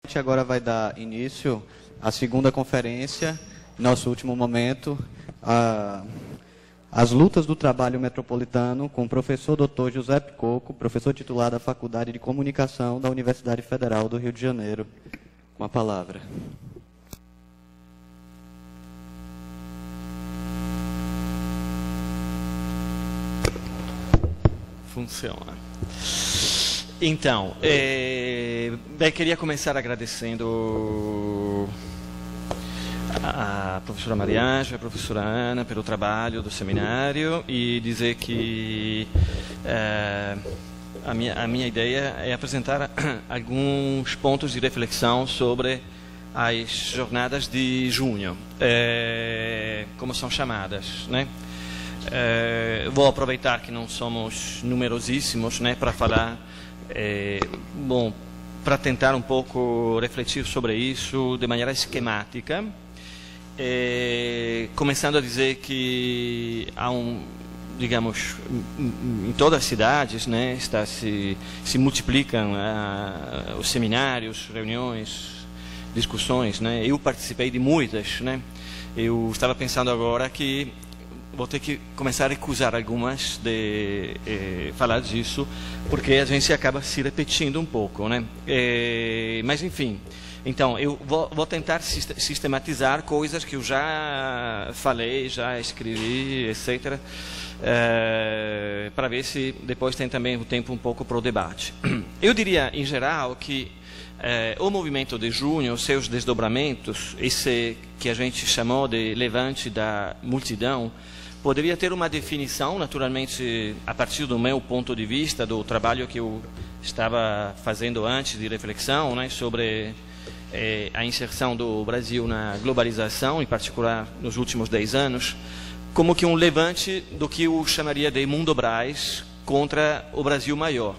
A gente agora vai dar início à segunda conferência, nosso último momento, as lutas do trabalho metropolitano, com o professor Dr. José Picoco, professor titular da Faculdade de Comunicação da Universidade Federal do Rio de Janeiro. Com a palavra. Funciona. Então, queria começar agradecendo a professora Mariângela e a professora Ana pelo trabalho do seminário e dizer que a minha ideia é apresentar alguns pontos de reflexão sobre as jornadas de junho, como são chamadas, né? Vou aproveitar que não somos numerosíssimos, né, para falar, para tentar um pouco refletir sobre isso de maneira esquemática, começando a dizer que há digamos, em todas as cidades, né, se multiplicam os seminários, reuniões, discussões, né? Eu participei de muitas, né? Eu estava pensando agora que vou ter que começar a recusar algumas de falar disso, porque a gente acaba se repetindo um pouco, né? Mas, enfim, então, eu vou tentar sistematizar coisas que eu já falei, já escrevi, etc., para ver se depois tem também o tempo um pouco para o debate. Eu diria, em geral, que o movimento de junho, seus desdobramentos, esse que a gente chamou de levante da multidão, poderia ter uma definição, naturalmente, a partir do meu ponto de vista, do trabalho que eu estava fazendo antes de reflexão, né, sobre a inserção do Brasil na globalização, em particular nos últimos 10 anos, como que um levante do que eu chamaria de Mundo-Braz contra o Brasil maior.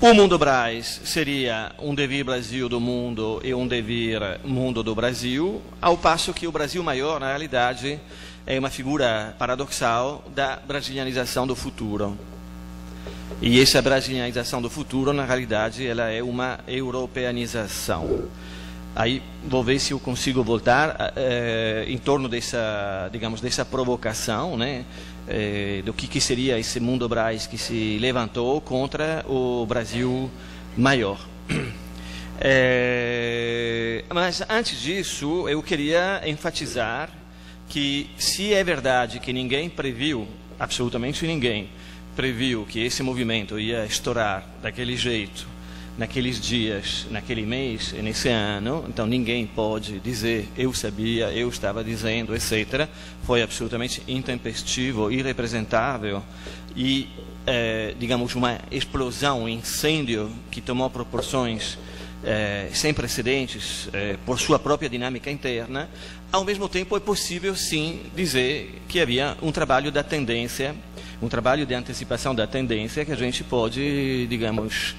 O Mundo-Braz seria um devir Brasil do mundo e um devir mundo do Brasil, ao passo que o Brasil maior, na realidade, é uma figura paradoxal da brasilianização do futuro. E essa brasilianização do futuro, na realidade, ela é uma europeanização. Aí vou ver se eu consigo voltar em torno dessa, digamos, dessa provocação, né? Do que seria esse Mundo-Braz que se levantou contra o Brasil maior. Mas antes disso, eu queria enfatizar que, se é verdade que ninguém previu, absolutamente ninguém, previu que esse movimento ia estourar daquele jeito, naqueles dias, naquele mês e nesse ano, então ninguém pode dizer eu sabia, eu estava dizendo, etc. Foi absolutamente intempestivo, irrepresentável e, digamos, uma explosão, um incêndio que tomou proporções sem precedentes por sua própria dinâmica interna. Ao mesmo tempo, é possível, sim, dizer que havia um trabalho da tendência, um trabalho de antecipação da tendência que a gente pode, digamos,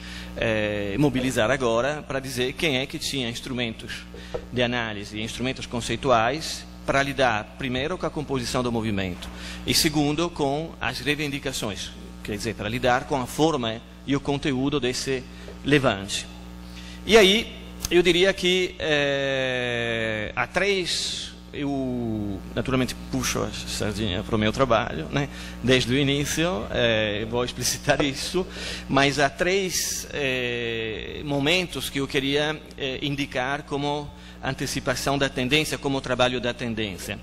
mobilizar agora para dizer quem é que tinha instrumentos de análise, instrumentos conceituais para lidar, primeiro, com a composição do movimento e, segundo, com as reivindicações, quer dizer, para lidar com a forma e o conteúdo desse levante. E aí, eu diria que há três, eu naturalmente puxo a sardinha para o meu trabalho, né? Desde o início, vou explicitar isso, mas há três momentos que eu queria indicar como antecipação da tendência, como trabalho da tendência.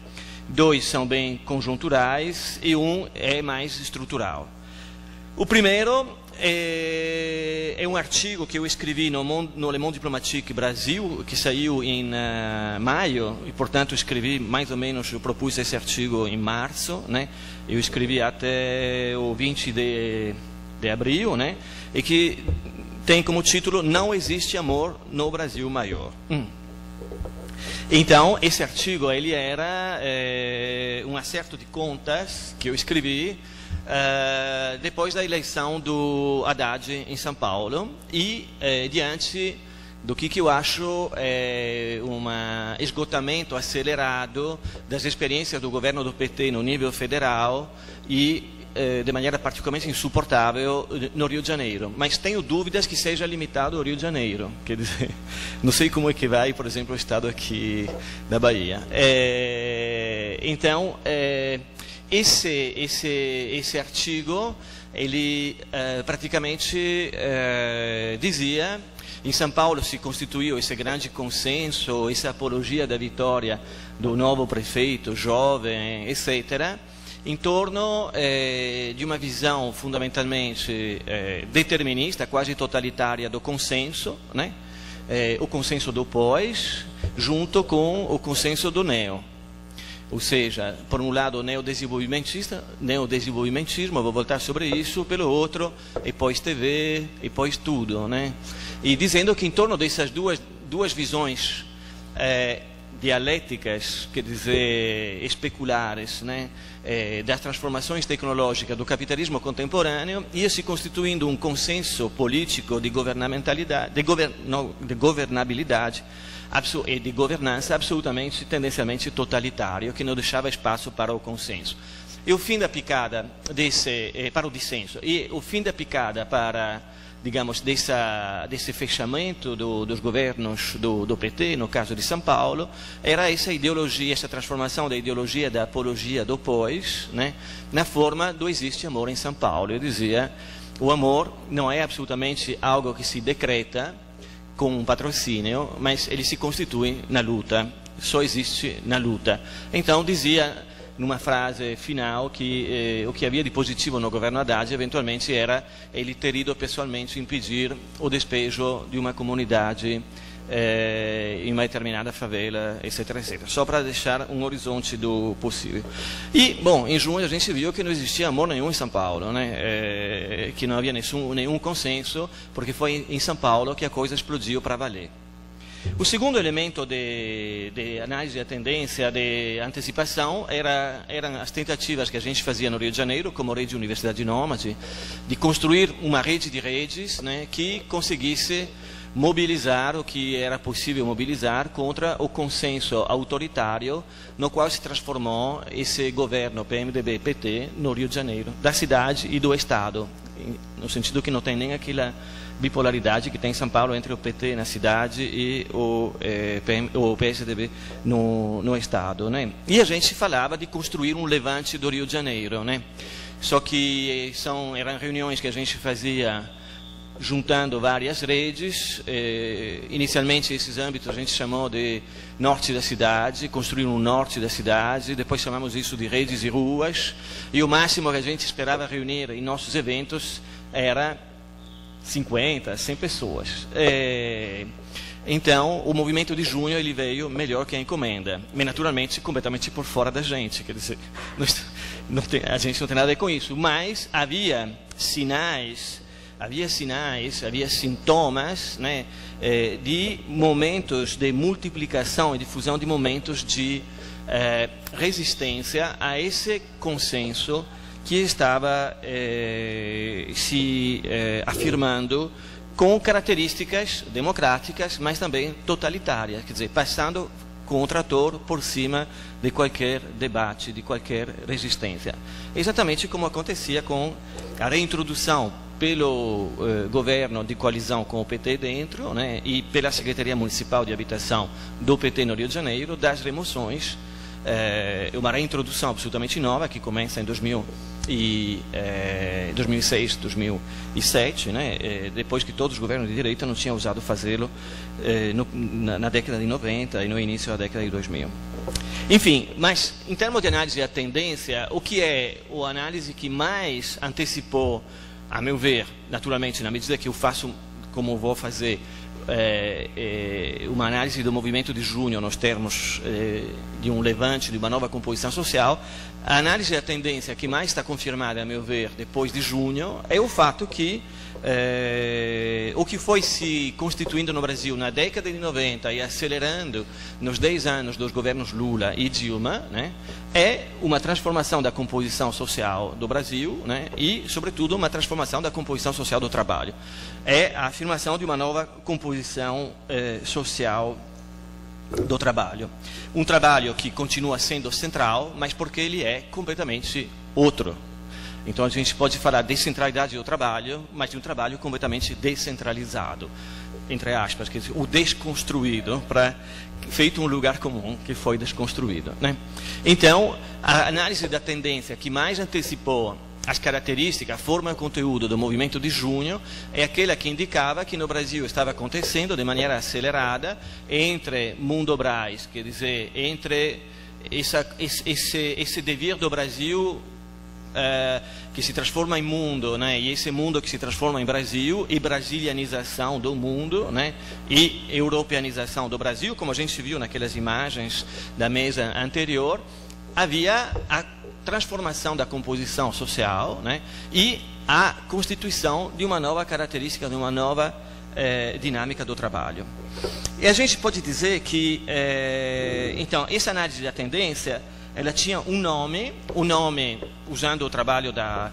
Dois são bem conjunturais e um é mais estrutural. O primeiro é um artigo que eu escrevi no Le Monde Diplomatique Brasil, que saiu em maio, e, portanto, escrevi mais ou menos, eu propus esse artigo em março, né? Eu escrevi até o 20 de abril, né? E que tem como título Não Existe Amor no Brasil Maior. Então, esse artigo, ele era um acerto de contas que eu escrevi depois da eleição do Haddad em São Paulo e diante do que eu acho um esgotamento acelerado das experiências do governo do PT no nível federal e de maneira particularmente insuportável no Rio de Janeiro, mas tenho dúvidas que seja limitado ao Rio de Janeiro. Quer dizer, não sei como é que vai, por exemplo, o estado aqui da Bahia. Então, esse artigo, ele praticamente dizia: em São Paulo se constituiu esse grande consenso, essa apologia da vitória do novo prefeito, jovem, etc., em torno de uma visão fundamentalmente determinista, quase totalitária do consenso, né? O consenso do pós, junto com o consenso do neo. Ou seja, por um lado, o neodesenvolvimentismo, vou voltar sobre isso, pelo outro, e pós-TV, e pós-tudo, né? E dizendo que em torno dessas duas visões dialéticas, quer dizer, especulares, né, das transformações tecnológicas do capitalismo contemporâneo, ia se constituindo um consenso político de governamentalidade, de governabilidade e de governança absolutamente, tendencialmente totalitário, que não deixava espaço para o consenso. E o fim da picada para o dissenso, e o fim da picada para, digamos, desse fechamento dos governos do PT, no caso de São Paulo, era essa ideologia, essa transformação da ideologia da apologia do pós, né, na forma do existe amor em São Paulo. Eu dizia, o amor não é absolutamente algo que se decreta com um patrocínio, mas ele se constitui na luta, só existe na luta. Então, dizia numa frase final que o que havia de positivo no governo Haddad eventualmente era ele ter ido pessoalmente impedir o despejo de uma comunidade em uma determinada favela, etc, etc. Só para deixar um horizonte do possível. E, bom, em junho a gente viu que não existia amor nenhum em São Paulo, né? Que não havia nenhum consenso, porque foi em São Paulo que a coisa explodiu para valer. O segundo elemento de análise da tendência, de antecipação, eram as tentativas que a gente fazia no Rio de Janeiro, como rede de universidade nômade, de construir uma rede de redes, né, que conseguisse mobilizar o que era possível mobilizar contra o consenso autoritário no qual se transformou esse governo PMDB-PT no Rio de Janeiro, da cidade e do Estado, no sentido que não tem nem aquela bipolaridade que tem em São Paulo entre o PT na cidade e o PSDB no Estado, né? E a gente falava de construir um levante do Rio de Janeiro, né? Só que eram reuniões que a gente fazia juntando várias redes. Inicialmente esses âmbitos a gente chamou de norte da cidade, construir um norte da cidade, depois chamamos isso de redes e ruas, e o máximo que a gente esperava reunir em nossos eventos era 50, 100 pessoas. Então, o movimento de junho ele veio melhor que a encomenda, mas naturalmente completamente por fora da gente, quer dizer, a gente não tem nada a ver com isso, mas havia sinais, havia sintomas, né, de momentos de multiplicação e difusão de momentos de resistência a esse consenso que estava se afirmando com características democráticas, mas também totalitárias, quer dizer, passando com o trator por cima de qualquer debate, de qualquer resistência. Exatamente como acontecia com a reintrodução pelo governo de coalizão com o PT dentro, né, e pela Secretaria Municipal de Habitação do PT no Rio de Janeiro, das remoções, uma reintrodução absolutamente nova que começa em 2006, 2007, né, depois que todos os governos de direita não tinham ousado fazê-lo na década de 90 e no início da década de 2000. Enfim, mas em termos de análise da tendência, o que é a análise que mais antecipou, a meu ver, naturalmente, na medida que eu faço, como vou fazer, uma análise do movimento de junho nos termos de um levante, de uma nova composição social, a análise da tendência que mais está confirmada, a meu ver, depois de junho, é o fato que o que foi se constituindo no Brasil na década de 90 e acelerando nos 10 anos dos governos Lula e Dilma, né, é uma transformação da composição social do Brasil, né, e, sobretudo, uma transformação da composição social do trabalho. É a afirmação de uma nova composição social do trabalho. Um trabalho que continua sendo central, mas porque ele é completamente outro. Então a gente pode falar de centralidade do trabalho, mas de um trabalho completamente descentralizado, entre aspas, quer dizer, o desconstruído, feito um lugar comum que foi desconstruído, né? Então, a análise da tendência que mais antecipou as características, a forma e o conteúdo do movimento de junho é aquela que indicava que no Brasil estava acontecendo de maneira acelerada entre Mundobras, quer dizer, entre esse devir do Brasil que se transforma em mundo, né, e esse mundo que se transforma em Brasil, e brasilianização do mundo, né, e europeanização do Brasil, como a gente viu naquelas imagens da mesa anterior, havia a transformação da composição social, né, e a constituição de uma nova característica, de uma nova dinâmica do trabalho. E a gente pode dizer que, então, essa análise da tendência, ela tinha um nome, usando o trabalho da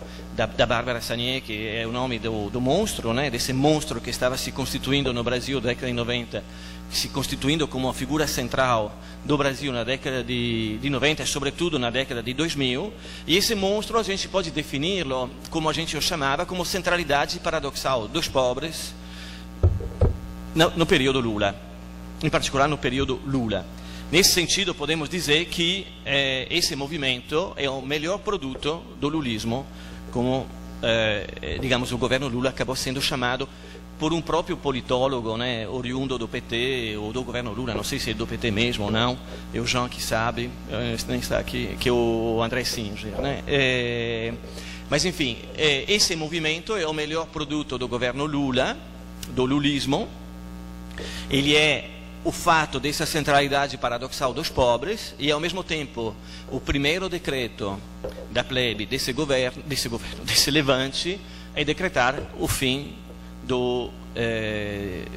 Bárbara Sagné, que é o nome do monstro, né, desse monstro que estava se constituindo no Brasil na década de 90, se constituindo como uma figura central do Brasil na década de 90 e sobretudo na década de 2000, e esse monstro a gente pode defini-lo, como a gente o chamava, como centralidade paradoxal dos pobres no período Lula, em particular no período Lula. Nesse sentido, podemos dizer que esse movimento é o melhor produto do lulismo, como, digamos, o governo Lula acabou sendo chamado por um próprio politólogo, né, oriundo do PT ou do governo Lula, não sei se é do PT mesmo ou não, é o Jean que sabe, nem está aqui, que é o André Singer, né? Mas, enfim, esse movimento é o melhor produto do governo Lula, do lulismo. Ele é o fato dessa centralidade paradoxal dos pobres e, ao mesmo tempo, o primeiro decreto da plebe desse levante é decretar o fim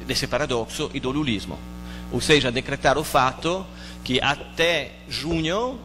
desse paradoxo e do lulismo. Ou seja, decretar o fato que até junho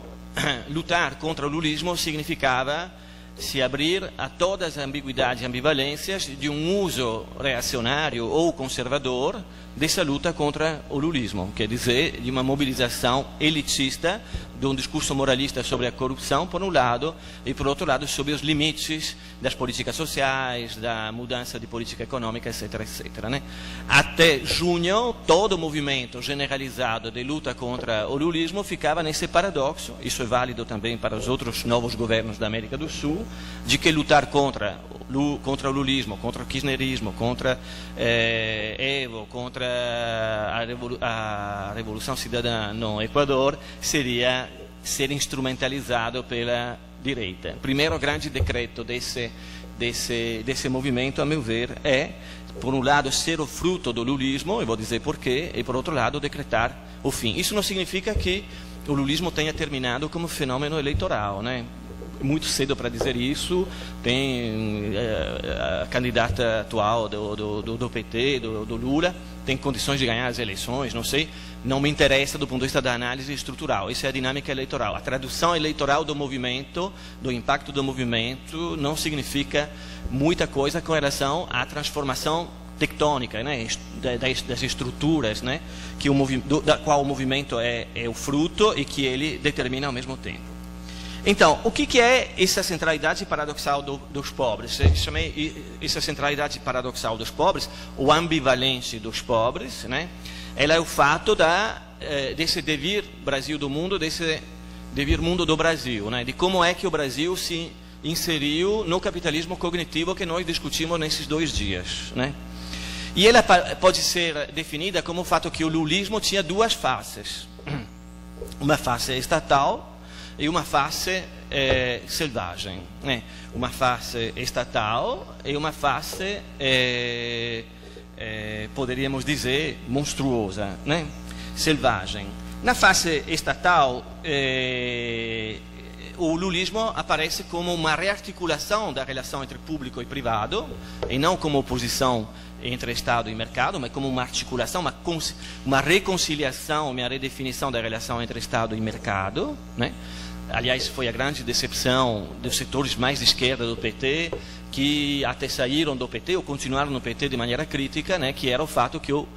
lutar contra o lulismo significava se abrir a todas as ambiguidades e ambivalências de um uso reacionário ou conservador dessa luta contra o lulismo, quer dizer, de uma mobilização elitista, de um discurso moralista sobre a corrupção, por um lado, e, por outro lado, sobre os limites das políticas sociais, da mudança de política econômica, etc., etc., né? Até junho, todo o movimento generalizado de luta contra o lulismo ficava nesse paradoxo, isso é válido também para os outros novos governos da América do Sul, de que lutar contra o lulismo, contra o kirchnerismo, contra Evo, contra a Revolução Cidadã no Equador, seria ser instrumentalizado pela direita. O primeiro grande decreto desse movimento, a meu ver, é, por um lado, ser o fruto do lulismo, eu vou dizer porquê, e, por outro lado, decretar o fim. Isso não significa que o lulismo tenha terminado como fenômeno eleitoral, né? Muito cedo para dizer isso. Tem a candidata atual do PT, do Lula, tem condições de ganhar as eleições, não sei, não me interessa do ponto de vista da análise estrutural, isso é a dinâmica eleitoral. A tradução eleitoral do movimento, do impacto do movimento, não significa muita coisa com relação à transformação tectônica, né, das estruturas, né, da qual o movimento é o fruto e que ele determina ao mesmo tempo. Então, o que é essa centralidade paradoxal dos pobres? Eu chamei essa centralidade paradoxal dos pobres, o ambivalente dos pobres, né? Ela é o fato desse devir Brasil do mundo, desse devir mundo do Brasil, né? De como é que o Brasil se inseriu no capitalismo cognitivo que nós discutimos nesses 2 dias, né? E ela pode ser definida como o fato que o lulismo tinha 2 faces. Uma face estatal e uma face selvagem, né? Uma face estatal e uma face, poderíamos dizer, monstruosa, né? Selvagem. Na face estatal, o lulismo aparece como uma rearticulação da relação entre público e privado, e não como oposição entre Estado e mercado, mas como uma articulação, uma reconciliação, uma redefinição da relação entre Estado e mercado, né? Aliás, foi a grande decepção dos setores mais de esquerda do PT, que até saíram do PT ou continuaram no PT de maneira crítica, né, que era o fato que o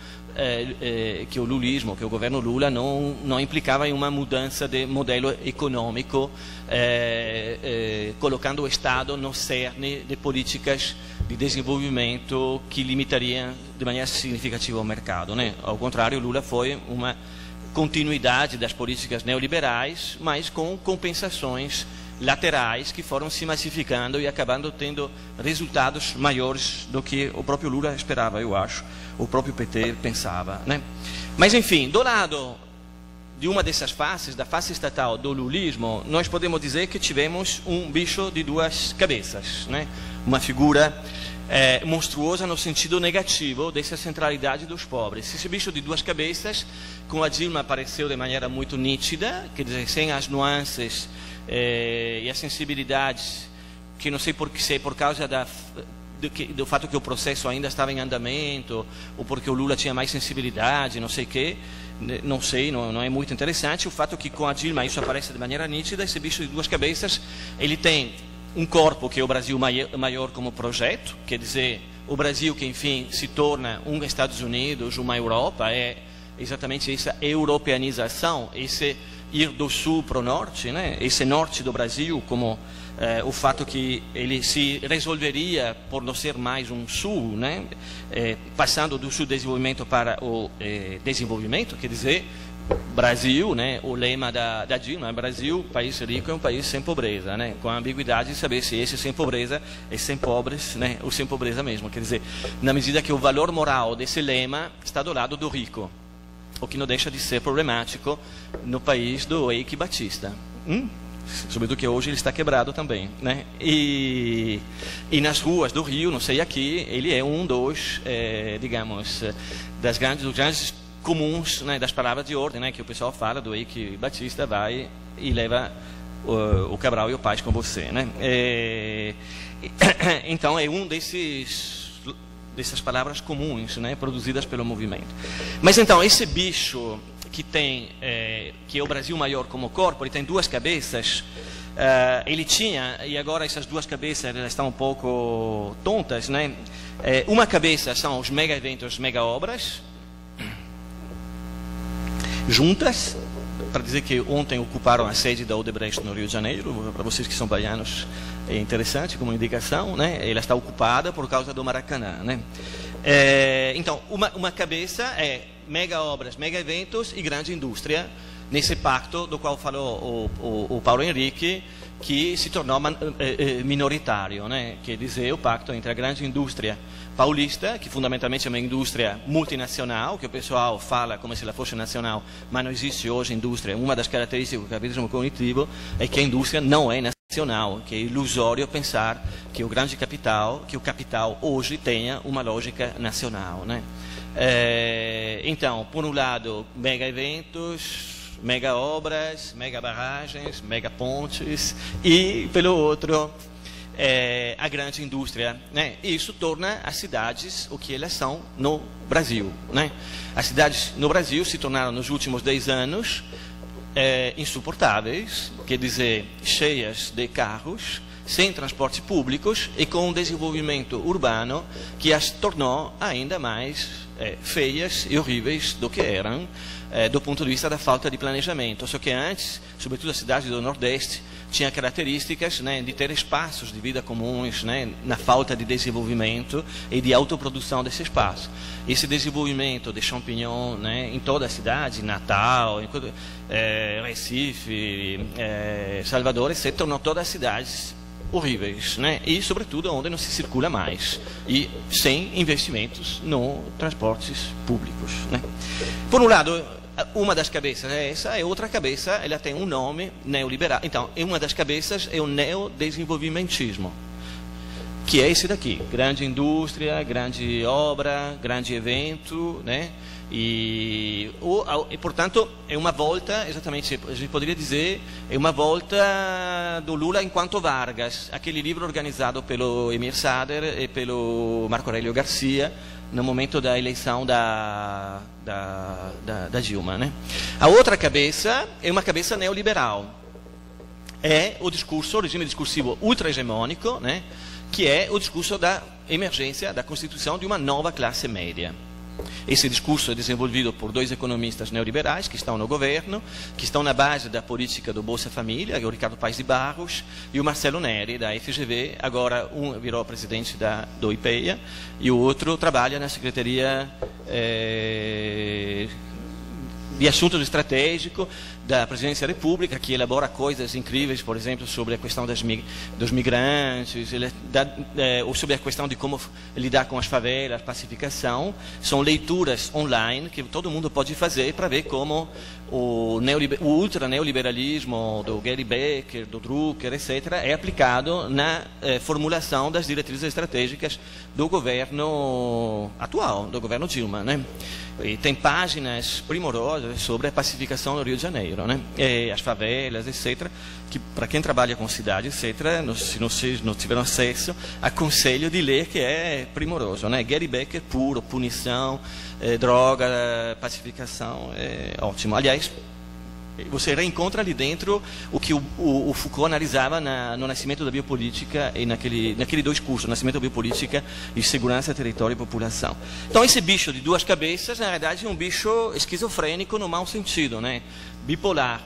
lulismo, que o governo Lula não implicava em uma mudança de modelo econômico, colocando o Estado no cerne de políticas de desenvolvimento que limitariam de maneira significativa o mercado, né? Ao contrário, Lula foi uma continuidade das políticas neoliberais, mas com compensações laterais que foram se massificando e acabando tendo resultados maiores do que o próprio Lula esperava, eu acho, o próprio PT pensava, né? Mas, enfim, do lado de uma dessas faces, da face estatal do lulismo, nós podemos dizer que tivemos um bicho de duas cabeças, né? Uma figura monstruosa no sentido negativo dessa centralidade dos pobres. Esse bicho de duas cabeças, com a Dilma, apareceu de maneira muito nítida, quer dizer, sem as nuances e as sensibilidades, que não sei se é por causa do fato que o processo ainda estava em andamento, ou porque o Lula tinha mais sensibilidade, não sei o quê, não sei, não é muito interessante. O fato é que com a Dilma isso aparece de maneira nítida. Esse bicho de duas cabeças, ele tem um corpo que é o Brasil maior como projeto, quer dizer, o Brasil que, enfim, se torna um Estados Unidos, uma Europa, é exatamente essa europeanização, esse ir do sul para o norte, né? Esse norte do Brasil, como o fato que ele se resolveria por não ser mais um sul, né? Passando do subdesenvolvimento para o desenvolvimento, quer dizer, Brasil, né? O lema da Dilma, Brasil, país rico, é um país sem pobreza, né? Com a ambiguidade de saber se esse sem pobreza é sem pobres, né? Ou sem pobreza mesmo, quer dizer, na medida que o valor moral desse lema está do lado do rico, o que não deixa de ser problemático no país do Eike Batista. Sobretudo que hoje ele está quebrado também, né? E nas ruas do Rio, não sei aqui, ele é um dos, digamos, dos grandes comuns, né, das palavras de ordem, né, que o pessoal fala do Eike Batista, vai e leva o Cabral e o Paz com você, né? Então é um dessas palavras comuns, né, produzidas pelo movimento. Mas então esse bicho que tem, que é o Brasil maior como corpo, ele tem duas cabeças. Ele tinha, e agora essas duas cabeças elas estão um pouco tontas, né? Uma cabeça são os mega eventos, mega obras, juntas, para dizer que ontem ocuparam a sede da Odebrecht no Rio de Janeiro. Para vocês que são baianos, é interessante como indicação, né? Ela está ocupada por causa do Maracanã, né? Então, uma cabeça é mega obras, mega eventos e grande indústria, nesse pacto do qual falou o Paulo Henrique, que se tornou minoritário, né? Quer dizer, o pacto entre a grande indústria paulista, que fundamentalmente é uma indústria multinacional, que o pessoal fala como se ela fosse nacional, mas não existe hoje indústria. Uma das características do capitalismo cognitivo é que a indústria não é nacional, que é ilusório pensar que o grande capital, que o capital hoje tenha uma lógica nacional, né? Então, por um lado, mega eventos, mega obras, mega barragens, mega pontes, e pelo outro a grande indústria, né? E isso torna as cidades o que elas são no Brasil, né? As cidades no Brasil se tornaram nos últimos 10 anos insuportáveis, quer dizer, cheias de carros, sem transportes públicos e com um desenvolvimento urbano que as tornou ainda mais feias e horríveis do que eram, do ponto de vista da falta de planejamento. Só que antes, sobretudo as cidades do Nordeste, tinha características, né, de ter espaços de vida comuns, né, na falta de desenvolvimento e de autoprodução desse espaço. Esse desenvolvimento de champignon, né, em toda a cidade, Natal, Recife, Salvador, etc., tornou todas as cidades horríveis, né? E sobretudo onde não se circula mais e sem investimentos no transportes públicos, né? Por um lado, uma das cabeças é essa, e outra cabeça ela tem um nome neoliberal. Então, uma das cabeças é o neodesenvolvimentismo, que é esse daqui: grande indústria, grande obra, grande evento, né? E portanto é uma volta, exatamente, a gente poderia dizer, é uma volta do Lula enquanto Vargas, aquele livro organizado pelo Emir Sader e pelo Marco Aurélio Garcia no momento da eleição da Dilma, né? A outra cabeça é uma cabeça neoliberal, é o regime discursivo ultra-hegemônico, né? que é o discurso da emergência, da constituição de uma nova classe média. Esse discurso é desenvolvido por dois economistas neoliberais que estão no governo, que estão na base da política do Bolsa Família, o Ricardo Paes de Barros e o Marcelo Neri, da FGV. Agora, um virou presidente do IPEA e o outro trabalha na Secretaria de Assuntos Estratégicos da Presidência da República, que elabora coisas incríveis, por exemplo, sobre a questão dos migrantes, ou sobre a questão de como lidar com as favelas, pacificação. São leituras online que todo mundo pode fazer para ver como o ultra-neoliberalismo do Gary Becker, do Drucker, etc., é aplicado na formulação das diretrizes estratégicas do governo atual, do governo Dilma, né? E tem páginas primorosas sobre a pacificação no Rio de Janeiro, né? E as favelas, etc., que para quem trabalha com cidade, etc., se vocês não tiveram acesso, aconselho de ler, que é primoroso, né? Gary Becker puro, punição, droga, pacificação, é ótimo. Aliás, você reencontra ali dentro o que o Foucault analisava no Nascimento da Biopolítica e naquele dois cursos, Nascimento da Biopolítica e Segurança, Território e População. Então, esse bicho de duas cabeças, na verdade, é um bicho esquizofrênico no mau sentido, né? Bipolar.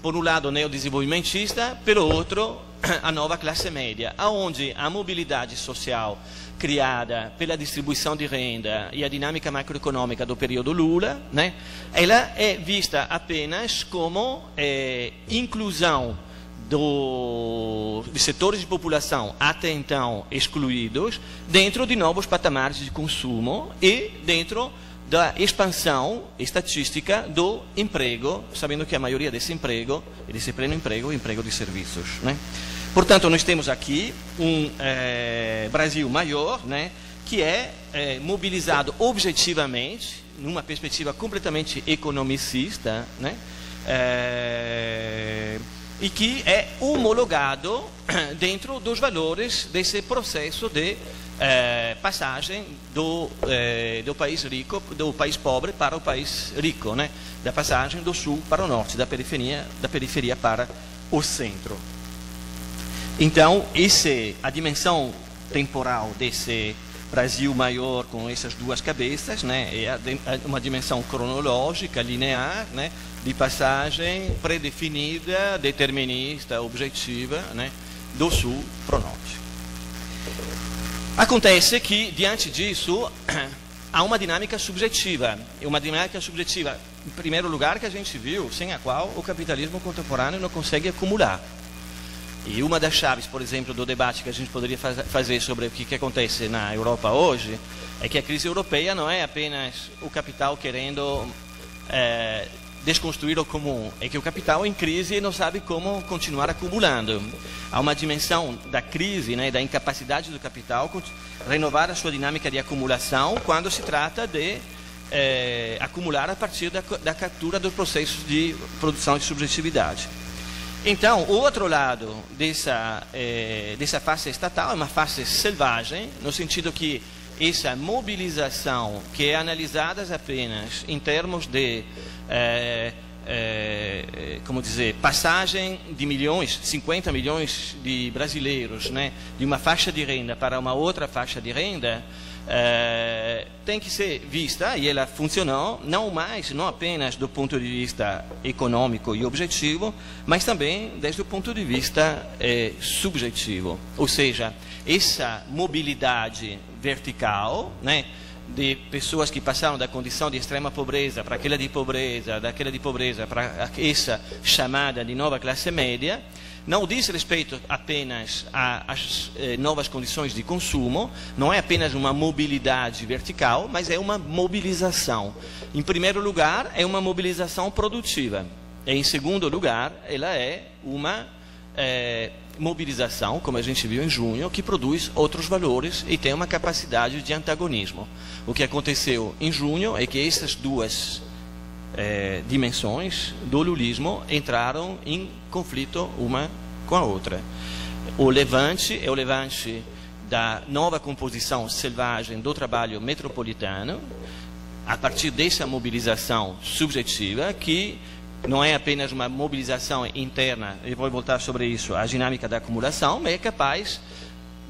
Por um lado, neodesenvolvimentista, pelo outro, a nova classe média, onde a mobilidade social criada pela distribuição de renda e a dinâmica macroeconômica do período Lula, né, ela é vista apenas como inclusão de setores de população até então excluídos dentro de novos patamares de consumo e dentro da expansão estatística do emprego, sabendo que a maioria desse emprego, desse pleno emprego, é emprego de serviços, né? Portanto, nós temos aqui um Brasil maior, né, que é mobilizado objetivamente, numa perspectiva completamente economicista, né, e que é homologado dentro dos valores desse processo de passagem do país rico, do país pobre para o país rico, né, da passagem do sul para o norte, da periferia para o centro. Então, a dimensão temporal desse Brasil maior com essas duas cabeças, né, é uma dimensão cronológica, linear, né, de passagem predefinida, determinista, objetiva, né, do sul para o norte. Acontece que, diante disso, há uma dinâmica subjetiva. Uma dinâmica subjetiva, em primeiro lugar, que a gente viu, sem a qual o capitalismo contemporâneo não consegue acumular. E uma das chaves, por exemplo, do debate que a gente poderia fazer sobre o que acontece na Europa hoje, é que a crise europeia não é apenas o capital querendo desconstruir o comum, é que o capital em crise não sabe como continuar acumulando. Há uma dimensão da crise, né, da incapacidade do capital renovar a sua dinâmica de acumulação quando se trata de acumular a partir da captura dos processos de produção de subjetividade. Então, o outro lado dessa face estatal é uma face selvagem, no sentido que essa mobilização, que é analisada apenas em termos de como dizer, passagem de 50 milhões de brasileiros, né, de uma faixa de renda para uma outra faixa de renda, tem que ser vista, e ela funcionou, não apenas do ponto de vista econômico e objetivo, mas também desde o ponto de vista subjetivo. Ou seja, essa mobilidade vertical, né, de pessoas que passaram da condição de extrema pobreza para aquela de pobreza, daquela de pobreza para essa chamada de nova classe média, não diz respeito apenas às novas condições de consumo, não é apenas uma mobilidade vertical, mas é uma mobilização. Em primeiro lugar, é uma mobilização produtiva. E, em segundo lugar, ela é uma mobilização, como a gente viu em junho, que produz outros valores e tem uma capacidade de antagonismo. O que aconteceu em junho é que essas duas dimensões do lulismo entraram em conflito uma com a outra. O levante é o levante da nova composição selvagem do trabalho metropolitano, a partir dessa mobilização subjetiva, que não é apenas uma mobilização interna, eu vou voltar sobre isso, a dinâmica da acumulação, mas é capaz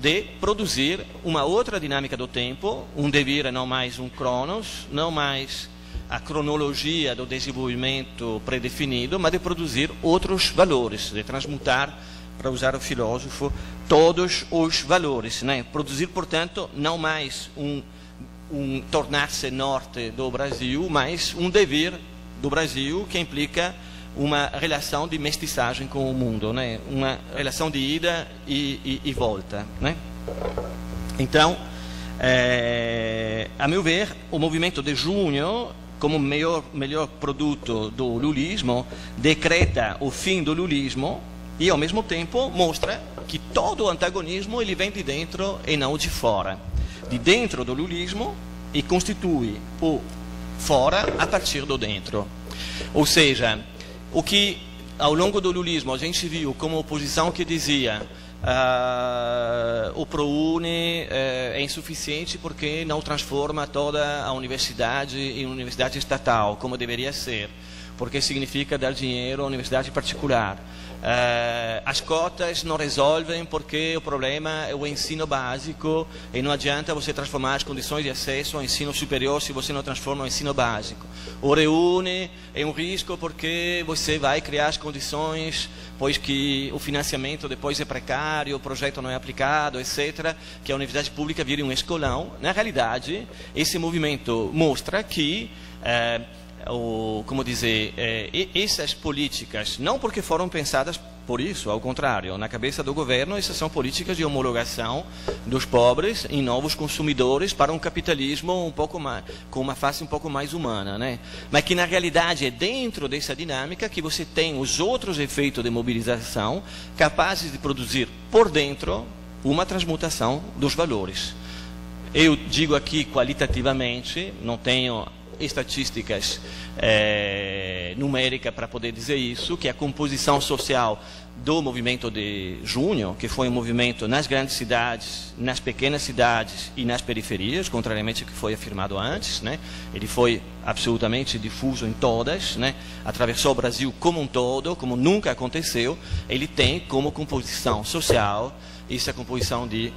de produzir uma outra dinâmica do tempo, um devir, não mais um cronos, não mais a cronologia do desenvolvimento predefinido, mas de produzir outros valores, de transmutar, para usar o filósofo, todos os valores, né? Produzir, portanto, não mais um tornar-se norte do Brasil, mas um devir do Brasil que implica uma relação de mestiçagem com o mundo, né? Uma relação de ida e volta, né? Então, a meu ver, o movimento de junho, como melhor produto do lulismo, decreta o fim do lulismo e, ao mesmo tempo, mostra que todo o antagonismo ele vem de dentro e não de fora. De dentro do lulismo e constitui o fora a partir do dentro. Ou seja, o que ao longo do lulismo a gente viu como oposição que dizia o ProUni é insuficiente porque não transforma toda a universidade em universidade estatal, como deveria ser, porque significa dar dinheiro à universidade particular. As cotas não resolvem porque o problema é o ensino básico e não adianta você transformar as condições de acesso ao ensino superior se você não transforma o ensino básico. O ReUni é um risco porque você vai criar as condições, pois que o financiamento depois é precário, o projeto não é aplicado, etc., que a universidade pública vire um escolão. Na realidade, esse movimento mostra que como dizer, essas políticas, não porque foram pensadas por isso, ao contrário, na cabeça do governo, essas são políticas de homologação dos pobres em novos consumidores para um capitalismo um pouco mais, com uma face um pouco mais humana, né? Mas que na realidade é dentro dessa dinâmica que você tem os outros efeitos de mobilização capazes de produzir por dentro uma transmutação dos valores. Eu digo aqui qualitativamente, não tenho estatísticas numéricas para poder dizer isso, que a composição social do movimento de junho, que foi um movimento nas grandes cidades, nas pequenas cidades e nas periferias, contrariamente ao que foi afirmado antes, né? Ele foi absolutamente difuso em todas, né? Atravessou o Brasil como um todo, como nunca aconteceu. Ele tem como composição social essa composição de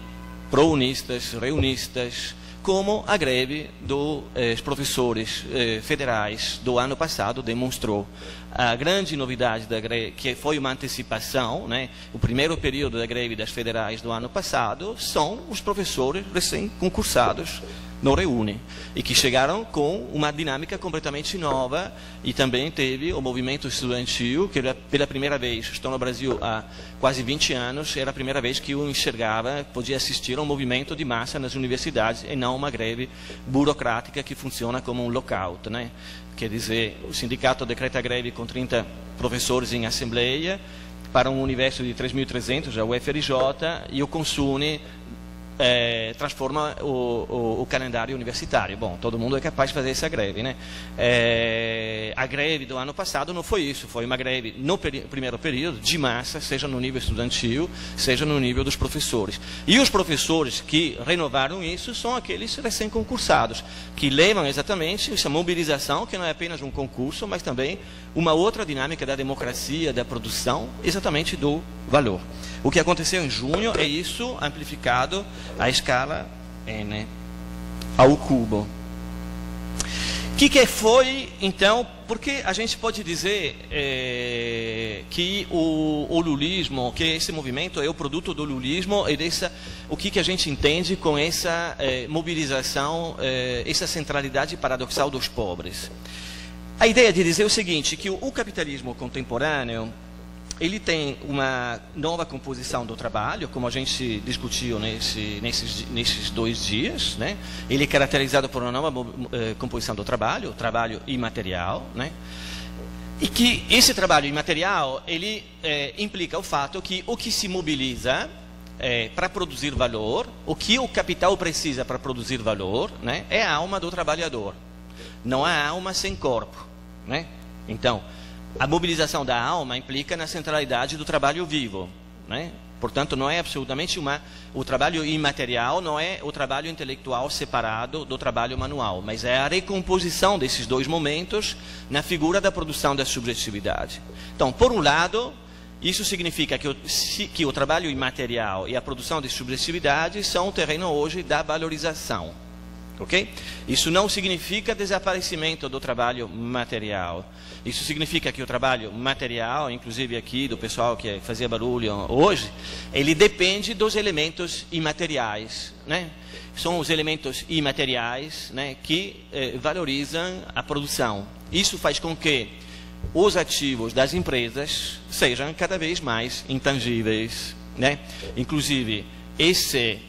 pro-unistas, reunistas, como a greve dos professores federais do ano passado demonstrou. A grande novidade da greve, que foi uma antecipação, né, o primeiro período da greve das federais do ano passado, são os professores recém-concursados no ReUni, e que chegaram com uma dinâmica completamente nova, e também teve o movimento estudantil, que pela primeira vez, estou no Brasil há quase 20 anos, era a primeira vez que eu enxergava, podia assistir a um movimento de massa nas universidades, e não uma greve burocrática que funciona como um lockout, né? Quer dizer, o sindicato decreta greve com 30 professores em assembleia, para um universo de 3.300, a UFRJ, e o Consune transforma o calendário universitário. Bom, todo mundo é capaz de fazer essa greve, né? A greve do ano passado não foi isso, foi uma greve no primeiro período, de massa, seja no nível estudantil, seja no nível dos professores. E os professores que renovaram isso são aqueles recém-concursados, que levam exatamente essa mobilização, que não é apenas um concurso, mas também uma outra dinâmica da democracia, da produção, exatamente do valor. O que aconteceu em junho é isso amplificado à escala N ao cubo. O que foi, então, porque a gente pode dizer que o lulismo, que esse movimento é o produto do lulismo e o que a gente entende com essa mobilização, essa centralidade paradoxal dos pobres. A ideia de dizer o seguinte, que o capitalismo contemporâneo, ele tem uma nova composição do trabalho, como a gente discutiu nesses 2 dias, né? Ele é caracterizado por uma nova composição do trabalho, o trabalho imaterial, né? E que esse trabalho imaterial, ele implica o fato que o que se mobiliza para produzir valor, o que o capital precisa para produzir valor, né? É a alma do trabalhador. Não há alma sem corpo, né? Então, a mobilização da alma implica na centralidade do trabalho vivo, né? Portanto, não é absolutamente o trabalho imaterial não é o trabalho intelectual separado do trabalho manual, mas é a recomposição desses 2 momentos na figura da produção da subjetividade. Então, por um lado, Isso significa que o trabalho imaterial e a produção de subjetividade são o terreno hoje da valorização. Okay? Isso não significa desaparecimento do trabalho material. Isso significa que o trabalho material, inclusive aqui do pessoal que fazia barulho hoje, ele depende dos elementos imateriais, né? São os elementos imateriais, né, que valorizam a produção. Isso faz com que os ativos das empresas sejam cada vez mais intangíveis, né? Inclusive, esse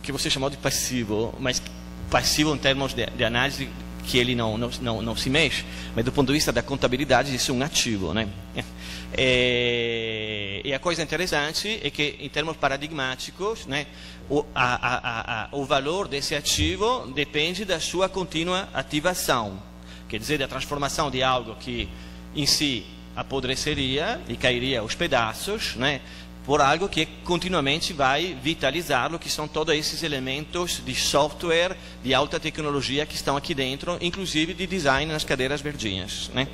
que você chamou de passivo, mas passivo em termos de análise que ele não se mexe, mas do ponto de vista da contabilidade isso é um ativo, né? E a coisa interessante é que em termos paradigmáticos, né, o valor desse ativo depende da sua contínua ativação, quer dizer, da transformação de algo que em si apodreceria e cairia aos pedaços, né, por algo que continuamente vai vitalizá-lo, que são todos esses elementos de software, de alta tecnologia que estão aqui dentro, inclusive de design nas cadeiras verdinhas, né?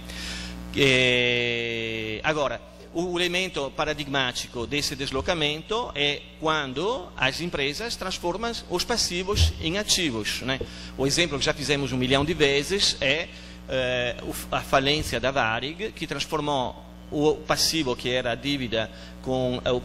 Agora, o elemento paradigmático desse deslocamento é quando as empresas transformam os passivos em ativos, né? O exemplo que já fizemos 1 milhão de vezes é a falência da Varig, que transformou o passivo, que era a dívida, com o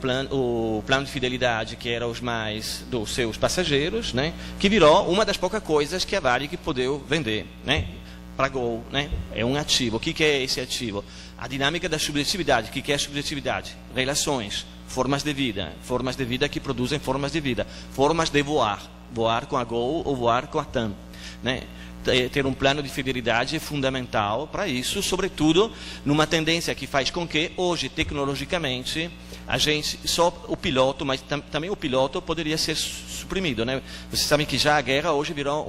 plano de fidelidade, que era os mais dos seus passageiros, né, que virou uma das poucas coisas que a Varig pôde vender, né, para Gol, né? É um ativo. O que é esse ativo? A dinâmica da subjetividade. O que é a subjetividade? Relações, formas de vida que produzem formas de vida, formas de voar com a Gol ou voar com a TAM, né? Ter um plano de fidelidade é fundamental para isso, sobretudo numa tendência que faz com que hoje, tecnologicamente, a gente, só o piloto, mas também o piloto poderia ser suprimido, né? Vocês sabem que já a guerra hoje virou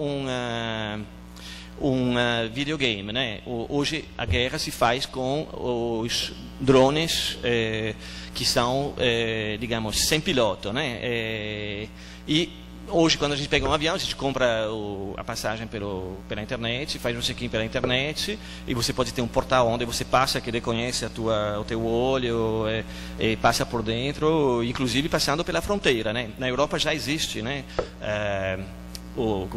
um videogame, né? Hoje a guerra se faz com os drones que são, digamos, sem piloto, né? E hoje, quando a gente pega um avião, a gente compra a passagem pela internet, faz um check-in pela internet, e você pode ter um portal onde você passa, que reconhece o teu olho, e passa por dentro, inclusive passando pela fronteira, né? Na Europa já existe, né?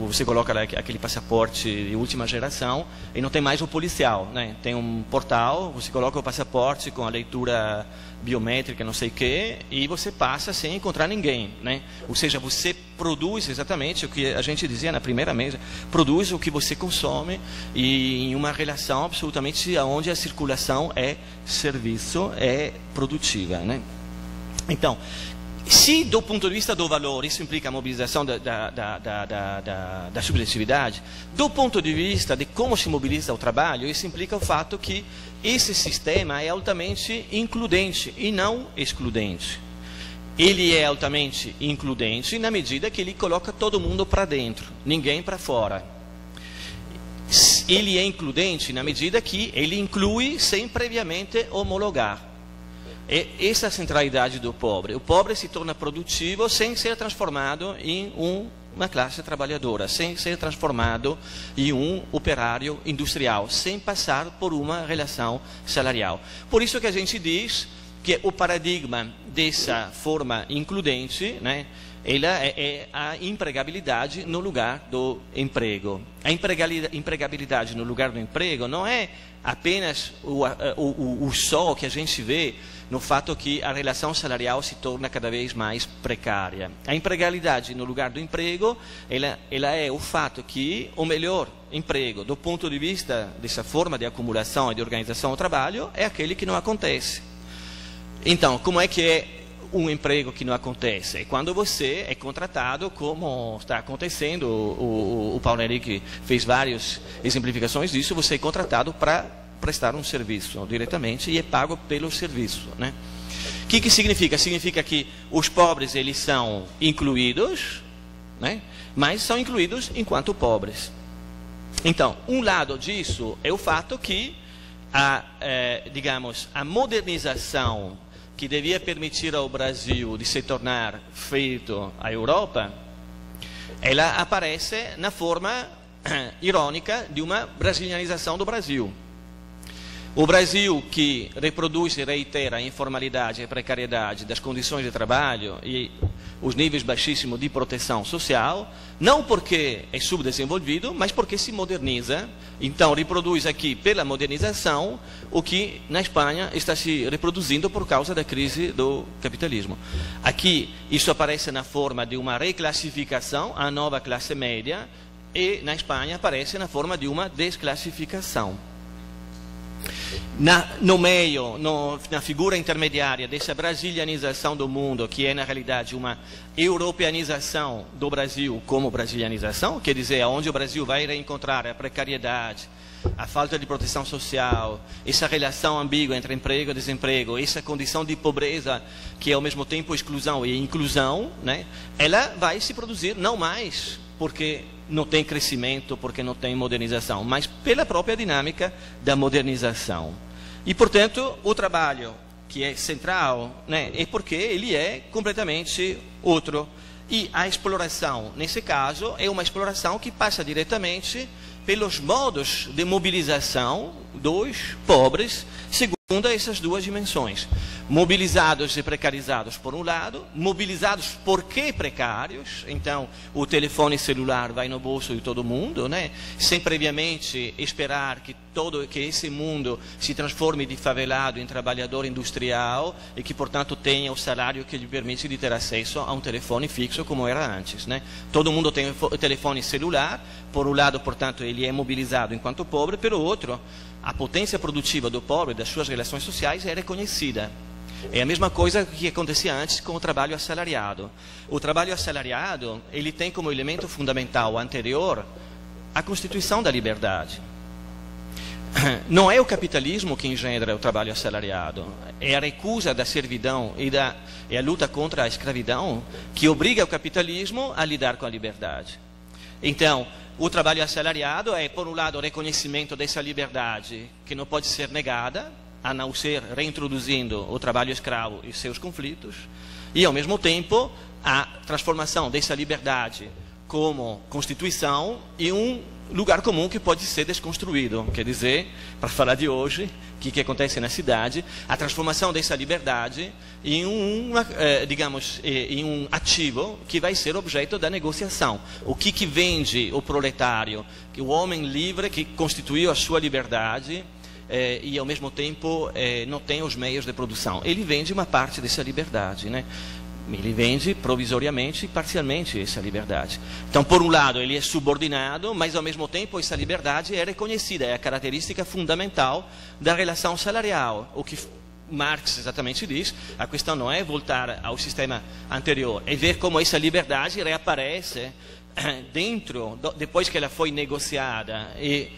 Você coloca lá aquele passaporte de última geração e não tem mais o policial, né? Tem um portal, você coloca o passaporte com a leitura biométrica, não sei o que, e você passa sem encontrar ninguém, né? Ou seja, você produz exatamente o que a gente dizia na primeira mesa, produz o que você consome, e em uma relação absolutamente onde a circulação é serviço, é produtiva, né? Então, se do ponto de vista do valor isso implica a mobilização da subjetividade, do ponto de vista de como se mobiliza o trabalho, isso implica o fato que esse sistema é altamente includente e não excludente. Ele é altamente includente na medida que ele coloca todo mundo para dentro, ninguém para fora. Ele é includente na medida que ele inclui sem previamente homologar. É essa a centralidade do pobre. O pobre se torna produtivo sem ser transformado em uma classe trabalhadora, sem ser transformado em um operário industrial, sem passar por uma relação salarial. Por isso que a gente diz que o paradigma dessa forma includente, né, ela é a empregabilidade no lugar do emprego. A empregabilidade no lugar do emprego não é apenas o só que a gente vê no fato que a relação salarial se torna cada vez mais precária. A empregabilidade no lugar do emprego, ela é o fato que o melhor emprego, do ponto de vista dessa forma de acumulação e de organização do trabalho, é aquele que não acontece. Então, como é que é um emprego que não acontece? É quando você é contratado, como está acontecendo, o Paulo Henrique fez várias exemplificações disso, você é contratado para prestar um serviço diretamente e é pago pelo serviço, né? O que significa? Significa que os pobres, eles são incluídos, né? Mas são incluídos enquanto pobres. Então, um lado disso é o fato que digamos, a modernização que devia permitir ao Brasil de se tornar feito à Europa, ela aparece na forma irônica de uma brasilianização do Brasil. O Brasil, que reproduz e reitera a informalidade e a precariedade das condições de trabalho e os níveis baixíssimos de proteção social, não porque é subdesenvolvido, mas porque se moderniza. Então, reproduz aqui, pela modernização, o que na Espanha está se reproduzindo por causa da crise do capitalismo. Aqui, isso aparece na forma de uma reclassificação, a nova classe média, e na Espanha aparece na forma de uma desclassificação. No meio, na figura intermediária dessa brasilianização do mundo, que é na realidade uma europeanização do Brasil como brasilianização, quer dizer, onde o Brasil vai reencontrar a precariedade, a falta de proteção social, essa relação ambígua entre emprego e desemprego, essa condição de pobreza que é ao mesmo tempo exclusão e inclusão, né? Ela vai se produzir não mais porque não tem crescimento, porque não tem modernização, mas pela própria dinâmica da modernização. E, portanto, o trabalho que é central, né, é porque ele é completamente outro. E a exploração, nesse caso, é uma exploração que passa diretamente pelos modos de mobilização dos pobres, segundo essas duas dimensões. Mobilizados e precarizados, por um lado, mobilizados porque precários, então o telefone celular vai no bolso de todo mundo, né? Sem previamente esperar que esse mundo se transforme de favelado em trabalhador industrial e que, portanto, tenha o salário que lhe permite de ter acesso a um telefone fixo como era antes, né? Todo mundo tem o telefone celular, por um lado, portanto, ele é mobilizado enquanto pobre, pelo outro, a potência produtiva do pobre, das suas relações sociais, é reconhecida. É a mesma coisa que acontecia antes com o trabalho assalariado. O trabalho assalariado, ele tem como elemento fundamental anterior a constituição da liberdade. Não é o capitalismo que engendra o trabalho assalariado, é a recusa da servidão e a luta contra a escravidão que obriga o capitalismo a lidar com a liberdade. Então, o trabalho assalariado é, por um lado, o reconhecimento dessa liberdade que não pode ser negada, a não ser reintroduzindo o trabalho escravo e seus conflitos, e, ao mesmo tempo, a transformação dessa liberdade como constituição em um lugar comum que pode ser desconstruído. Quer dizer, para falar de hoje, o que acontece na cidade, a transformação dessa liberdade em em um ativo que vai ser objeto da negociação. O que vende o proletário, que o homem livre que constituiu a sua liberdade e, ao mesmo tempo, não tem os meios de produção. Ele vende uma parte dessa liberdade, né? Ele vende provisoriamente e parcialmente essa liberdade. Então, por um lado, ele é subordinado, mas, ao mesmo tempo, essa liberdade é reconhecida, é a característica fundamental da relação salarial. O que Marx exatamente diz, a questão não é voltar ao sistema anterior, é ver como essa liberdade reaparece depois que ela foi negociada e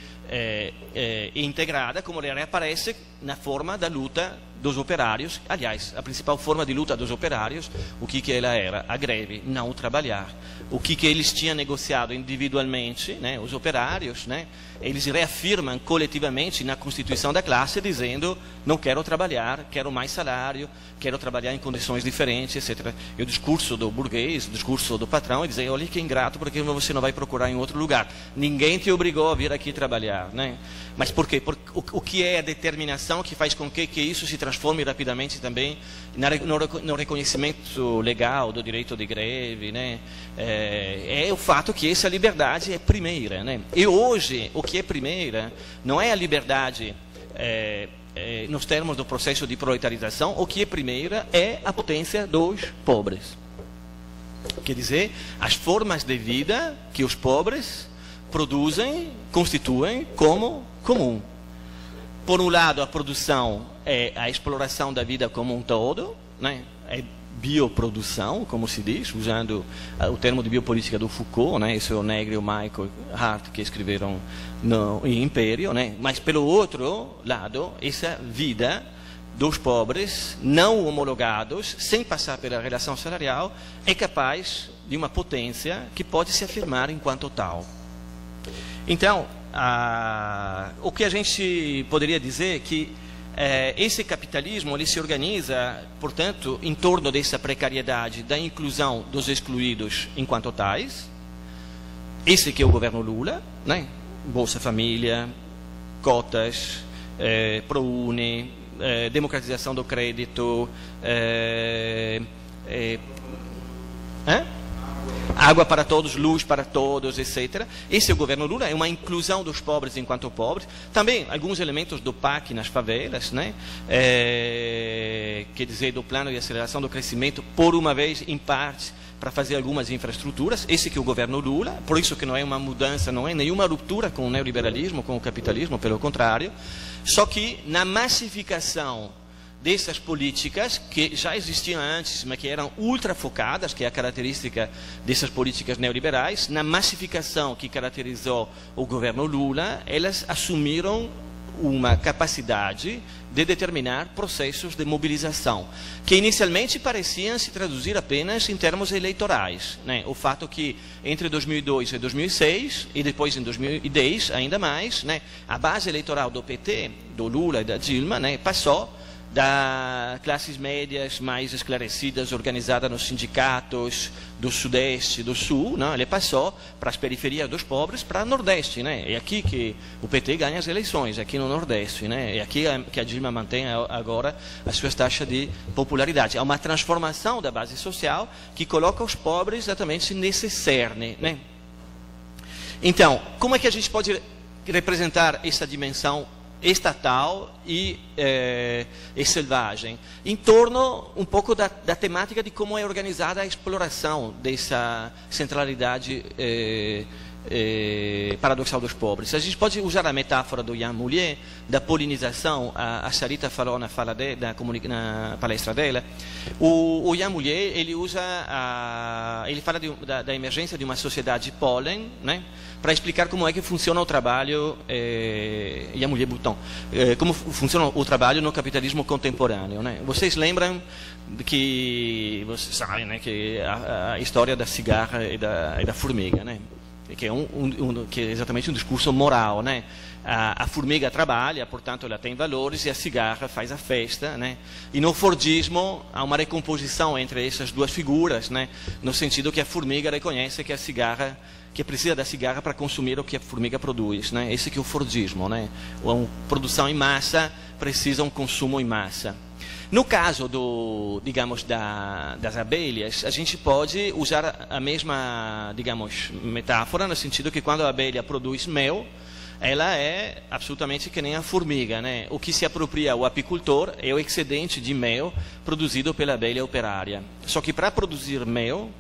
integrada, como ela reaparece na forma da luta dos operários. Aliás, a principal forma de luta dos operários, o que ela era? A greve, não o trabalhar. O que eles tinham negociado individualmente, né, os operários, né, eles reafirmam coletivamente na constituição da classe, dizendo: não quero trabalhar, quero mais salário, quero trabalhar em condições diferentes, etc. E o discurso do burguês, o discurso do patrão, é dizer: olha que ingrato, porque você não vai procurar em outro lugar. Ninguém te obrigou a vir aqui trabalhar, né? Mas por quê? O que é a determinação que faz com que isso se transforme rapidamente também no reconhecimento legal do direito de greve, né? É o fato que essa liberdade é primeira, né? E hoje, o que é primeira não é a liberdade nos termos do processo de proletarização. O que é primeira é a potência dos pobres. Quer dizer, as formas de vida que os pobres produzem, constituem como comum. Por um lado, a produção é a exploração da vida como um todo, né? É bioprodução, como se diz, usando o termo de biopolítica do Foucault, né? Esse é o Negri e o Michael Hart que escreveram no Império, né? Mas, pelo outro lado, essa vida dos pobres, não homologados, sem passar pela relação salarial, é capaz de uma potência que pode se afirmar enquanto tal. Então, o que a gente poderia dizer é que esse capitalismo ele se organiza, portanto, em torno dessa precariedade, da inclusão dos excluídos enquanto tais. Esse que é o governo Lula, né? Bolsa Família, cotas, ProUni, democratização do crédito, água para todos, luz para todos, etc. Esse é o governo Lula, é uma inclusão dos pobres enquanto pobres. Também alguns elementos do PAC nas favelas, né? Quer dizer, do plano de aceleração do crescimento, por uma vez, em parte, para fazer algumas infraestruturas. Esse que é o governo Lula, por isso que não é uma mudança, não é nenhuma ruptura com o neoliberalismo, com o capitalismo, pelo contrário. Só que na massificação dessas políticas que já existiam antes, mas que eram ultra focadas, que é a característica dessas políticas neoliberais, na massificação que caracterizou o governo Lula, elas assumiram uma capacidade de determinar processos de mobilização, que inicialmente pareciam se traduzir apenas em termos eleitorais, né? O fato que entre 2002 e 2006, e depois em 2010 ainda mais, né, a base eleitoral do PT, do Lula e da Dilma, né, passou das classes médias mais esclarecidas, organizadas nos sindicatos do Sudeste, do Sul, não? Ele passou para as periferias dos pobres, para o Nordeste, né? É aqui que o PT ganha as eleições, aqui no Nordeste, né? É aqui que a Dilma mantém agora as suas taxas de popularidade. É uma transformação da base social que coloca os pobres exatamente nesse cerne, né? Então, como é que a gente pode representar essa dimensão estatal e selvagem, em torno um pouco da temática de como é organizada a exploração dessa centralidade paradoxal dos pobres. A gente pode usar a metáfora do Jan Mullier, da polinização, a Sarita falou na palestra dela. O Jan Mullier, ele fala da emergência de uma sociedade pólen, né, para explicar como é que funciona o trabalho, Jan Mullier Bouton, como funciona o trabalho no capitalismo contemporâneo, né? Vocês lembram vocês sabem, né, que a história da cigarra e da formiga, né? Que é, que é exatamente um discurso moral, né? A formiga trabalha, portanto ela tem valores, e a cigarra faz a festa, né? E no Fordismo há uma recomposição entre essas duas figuras, né? No sentido que a formiga reconhece que que precisa da cigarra para consumir o que a formiga produz, né? Esse que é o Fordismo, né? Uma produção em massa precisa um consumo em massa. No caso digamos, das abelhas, a gente pode usar a mesma, digamos, metáfora, no sentido que quando a abelha produz mel, ela é absolutamente que nem a formiga, né? O que se apropria ao apicultor é o excedente de mel produzido pela abelha operária. Só que para produzir mel,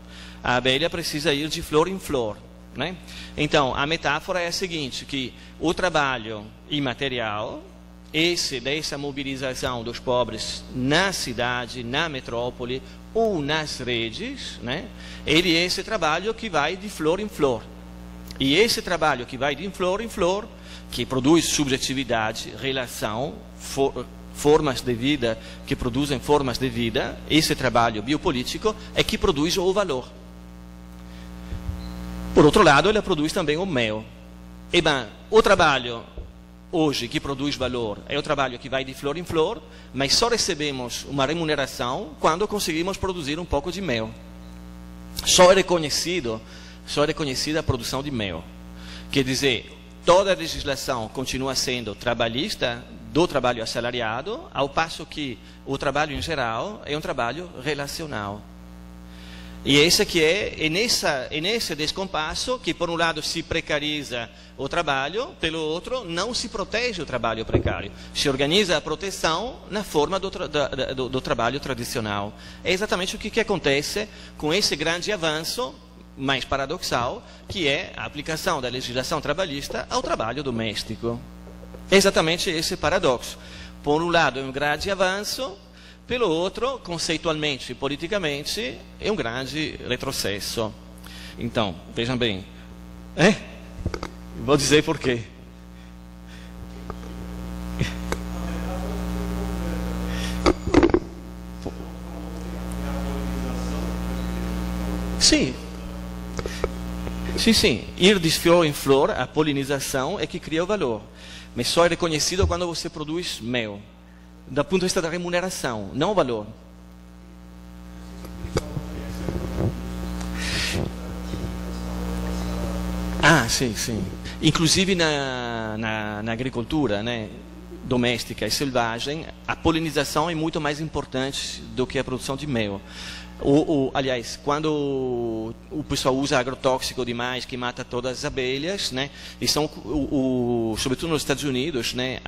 a abelha precisa ir de flor em flor, né? Então, a metáfora é a seguinte, que o trabalho imaterial, dessa mobilização dos pobres na cidade, na metrópole ou nas redes, né? Ele é esse trabalho que vai de flor em flor. E esse trabalho que vai de flor em flor, que produz subjetividade, relação, formas de vida, que produzem formas de vida, esse trabalho biopolítico é que produz o valor. Por outro lado, ele produz também o mel. E bem, o trabalho hoje que produz valor é o trabalho que vai de flor em flor, mas só recebemos uma remuneração quando conseguimos produzir um pouco de mel. Só é reconhecida a produção de mel. Quer dizer, toda a legislação continua sendo trabalhista, do trabalho assalariado, ao passo que o trabalho em geral é um trabalho relacional. E esse que é nesse descompasso que, por um lado, se precariza o trabalho, pelo outro, não se protege o trabalho precário. Se organiza a proteção na forma do trabalho tradicional. É exatamente o que acontece com esse grande avanço, mais paradoxal, que é a aplicação da legislação trabalhista ao trabalho doméstico. É exatamente esse paradoxo. Por um lado, é um grande avanço, pelo outro, conceitualmente e politicamente, é um grande retrocesso. Então, vejam bem. Vou dizer por quê. Sim. Sim. Ir de flor em flor, a polinização é que cria o valor. Mas só é reconhecido quando você produz mel. Do ponto de vista da remuneração, não o valor. Sim. Inclusive na agricultura, né? doméstica e selvagem, a polinização é muito mais importante do que a produção de mel. Aliás, quando o pessoal usa agrotóxico demais, que mata todas as abelhas, né, e são, sobretudo nos Estados Unidos, né,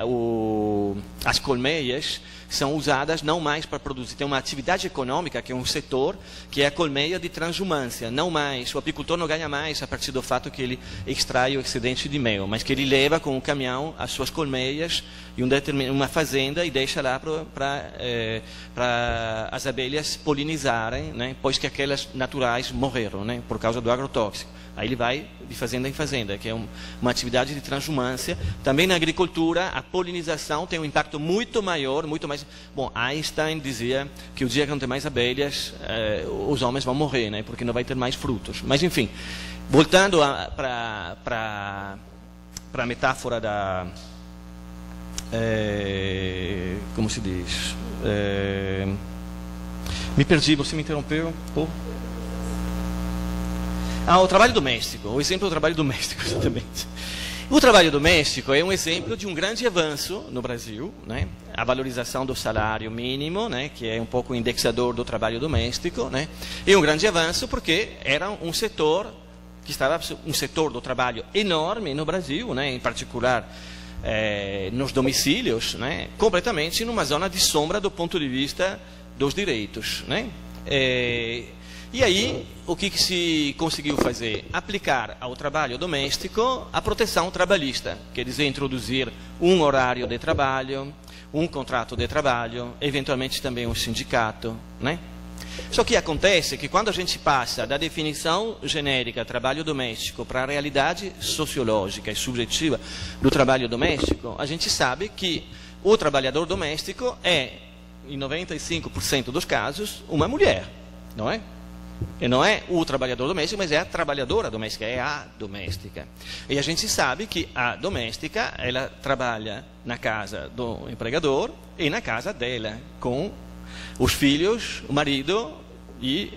as colmeias são usadas não mais para produzir. Tem uma atividade econômica, que é um setor, que é a colmeia de transumância. Não mais, o apicultor não ganha mais a partir do fato que ele extrai o excedente de mel, mas que ele leva com o caminhão as suas colmeias em uma fazenda e deixa lá para as abelhas polinizarem, né, pois que aquelas naturais morreram, né, por causa do agrotóxico. Aí ele vai de fazenda em fazenda, que é uma atividade de transumância. Também na agricultura, a polinização tem um impacto muito maior, muito mais... Bom, Einstein dizia que o dia que não tem mais abelhas, os homens vão morrer, né, porque não vai ter mais frutos. Mas, enfim, voltando para a metáfora da... como se diz? Me perdi, você me interrompeu? O trabalho doméstico, o exemplo do trabalho doméstico, exatamente. O trabalho doméstico é um exemplo de um grande avanço no Brasil, né? A valorização do salário mínimo, né? Que é um pouco o indexador do trabalho doméstico, né? É um grande avanço porque era um setor que estava um setor do trabalho enorme no Brasil, né? Em particular nos domicílios, né? Completamente numa zona de sombra do ponto de vista dos direitos, né? E aí, o que se conseguiu fazer? Aplicar ao trabalho doméstico a proteção trabalhista, quer dizer, introduzir um horário de trabalho, um contrato de trabalho, eventualmente também um sindicato, né? Só que acontece que quando a gente passa da definição genérica trabalho doméstico para a realidade sociológica e subjetiva do trabalho doméstico, a gente sabe que o trabalhador doméstico é, em 95% dos casos, uma mulher, não é? E não é o trabalhador doméstico, mas é a trabalhadora doméstica, é a doméstica. E a gente sabe que a doméstica, ela trabalha na casa do empregador e na casa dela, com os filhos, o marido e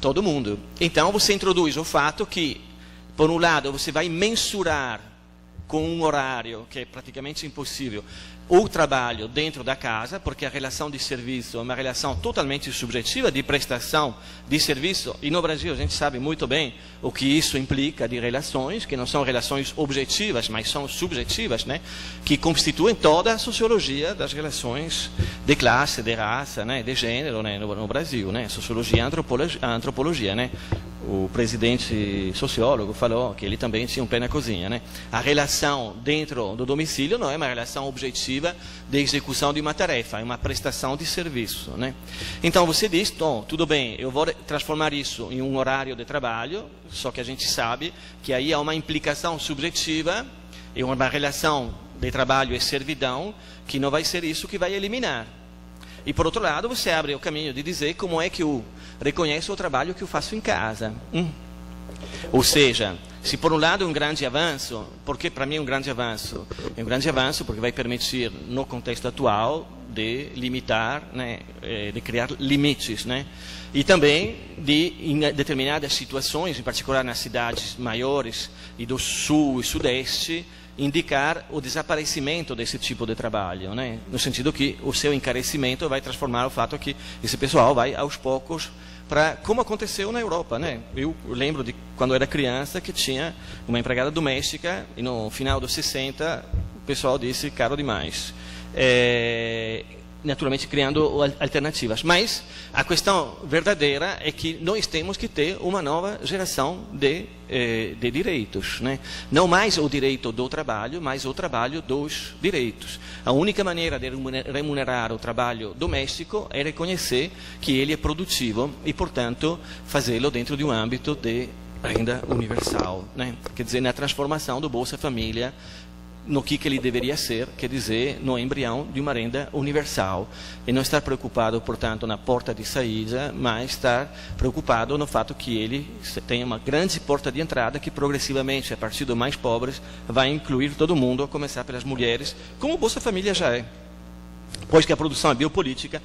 todo mundo. Então você introduz o fato que, por um lado, você vai mensurar com um horário que é praticamente impossível o trabalho dentro da casa, porque a relação de serviço é uma relação totalmente subjetiva de prestação de serviço, e no Brasil a gente sabe muito bem o que isso implica de relações, que não são relações objetivas, mas são subjetivas, né? Que constituem toda a sociologia das relações de classe, de raça, né? De gênero, né? no Brasil, né? Sociologia e antropologia, né? O presidente sociólogo falou que ele também tinha um pé na cozinha, né? A relação dentro do domicílio não é uma relação objetiva de execução de uma tarefa, é uma prestação de serviço, né? Então você diz, tudo bem, eu vou transformar isso em um horário de trabalho, só que a gente sabe que aí há uma implicação subjetiva e uma relação de trabalho e servidão que não vai ser isso que vai eliminar. E por outro lado, você abre o caminho de dizer como é que eu reconheço o trabalho que eu faço em casa. Ou seja, se por um lado é um grande avanço, porque para mim é um grande avanço? É um grande avanço porque vai permitir, no contexto atual, de limitar, né, de criar limites, né? E também de, em determinadas situações, em particular nas cidades maiores e do sul e sudeste, indicar o desaparecimento desse tipo de trabalho, né? No sentido que o seu encarecimento vai transformar o fato que esse pessoal vai aos poucos para, como aconteceu na Europa, né? Eu lembro de quando eu era criança que tinha uma empregada doméstica e no final dos 60 o pessoal disse caro demais. Naturalmente criando alternativas. Mas a questão verdadeira é que nós temos que ter uma nova geração de direitos, né? Não mais o direito do trabalho, mas o trabalho dos direitos. A única maneira de remunerar o trabalho doméstico é reconhecer que ele é produtivo e, portanto, fazê-lo dentro de um âmbito de renda universal, né? Quer dizer, na transformação do Bolsa Família no que ele deveria ser, quer dizer, no embrião de uma renda universal. E não estar preocupado, portanto, na porta de saída, mas estar preocupado no fato que ele tem uma grande porta de entrada que progressivamente, a partir dos mais pobres, vai incluir todo mundo, a começar pelas mulheres, como o Bolsa Família já é. Pois que a produção é biopolítica,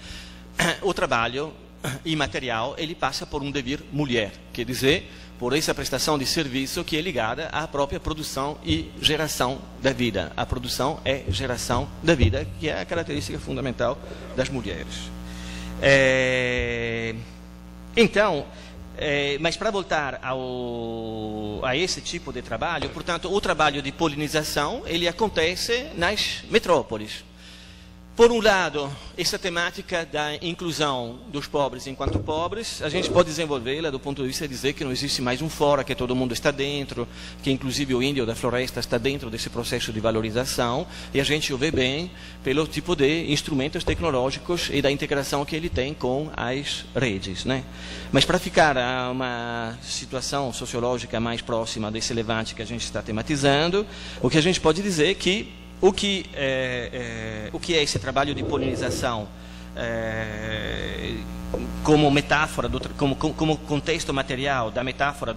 o trabalho imaterial, ele passa por um devir mulher, quer dizer, por essa prestação de serviço que é ligada à própria produção e geração da vida. A produção é geração da vida, que é a característica fundamental das mulheres. Então, mas para voltar a esse tipo de trabalho, portanto, o trabalho de polinização, ele acontece nas metrópoles. Por um lado, essa temática da inclusão dos pobres enquanto pobres, a gente pode desenvolvê-la do ponto de vista de dizer que não existe mais um fora, que todo mundo está dentro, que inclusive o índio da floresta está dentro desse processo de valorização, e a gente o vê bem pelo tipo de instrumentos tecnológicos e da integração que ele tem com as redes, né? Mas para ficar a uma situação sociológica mais próxima desse levante que a gente está tematizando, o que a gente pode dizer é que o que é esse trabalho de polinização como metáfora, como contexto material da metáfora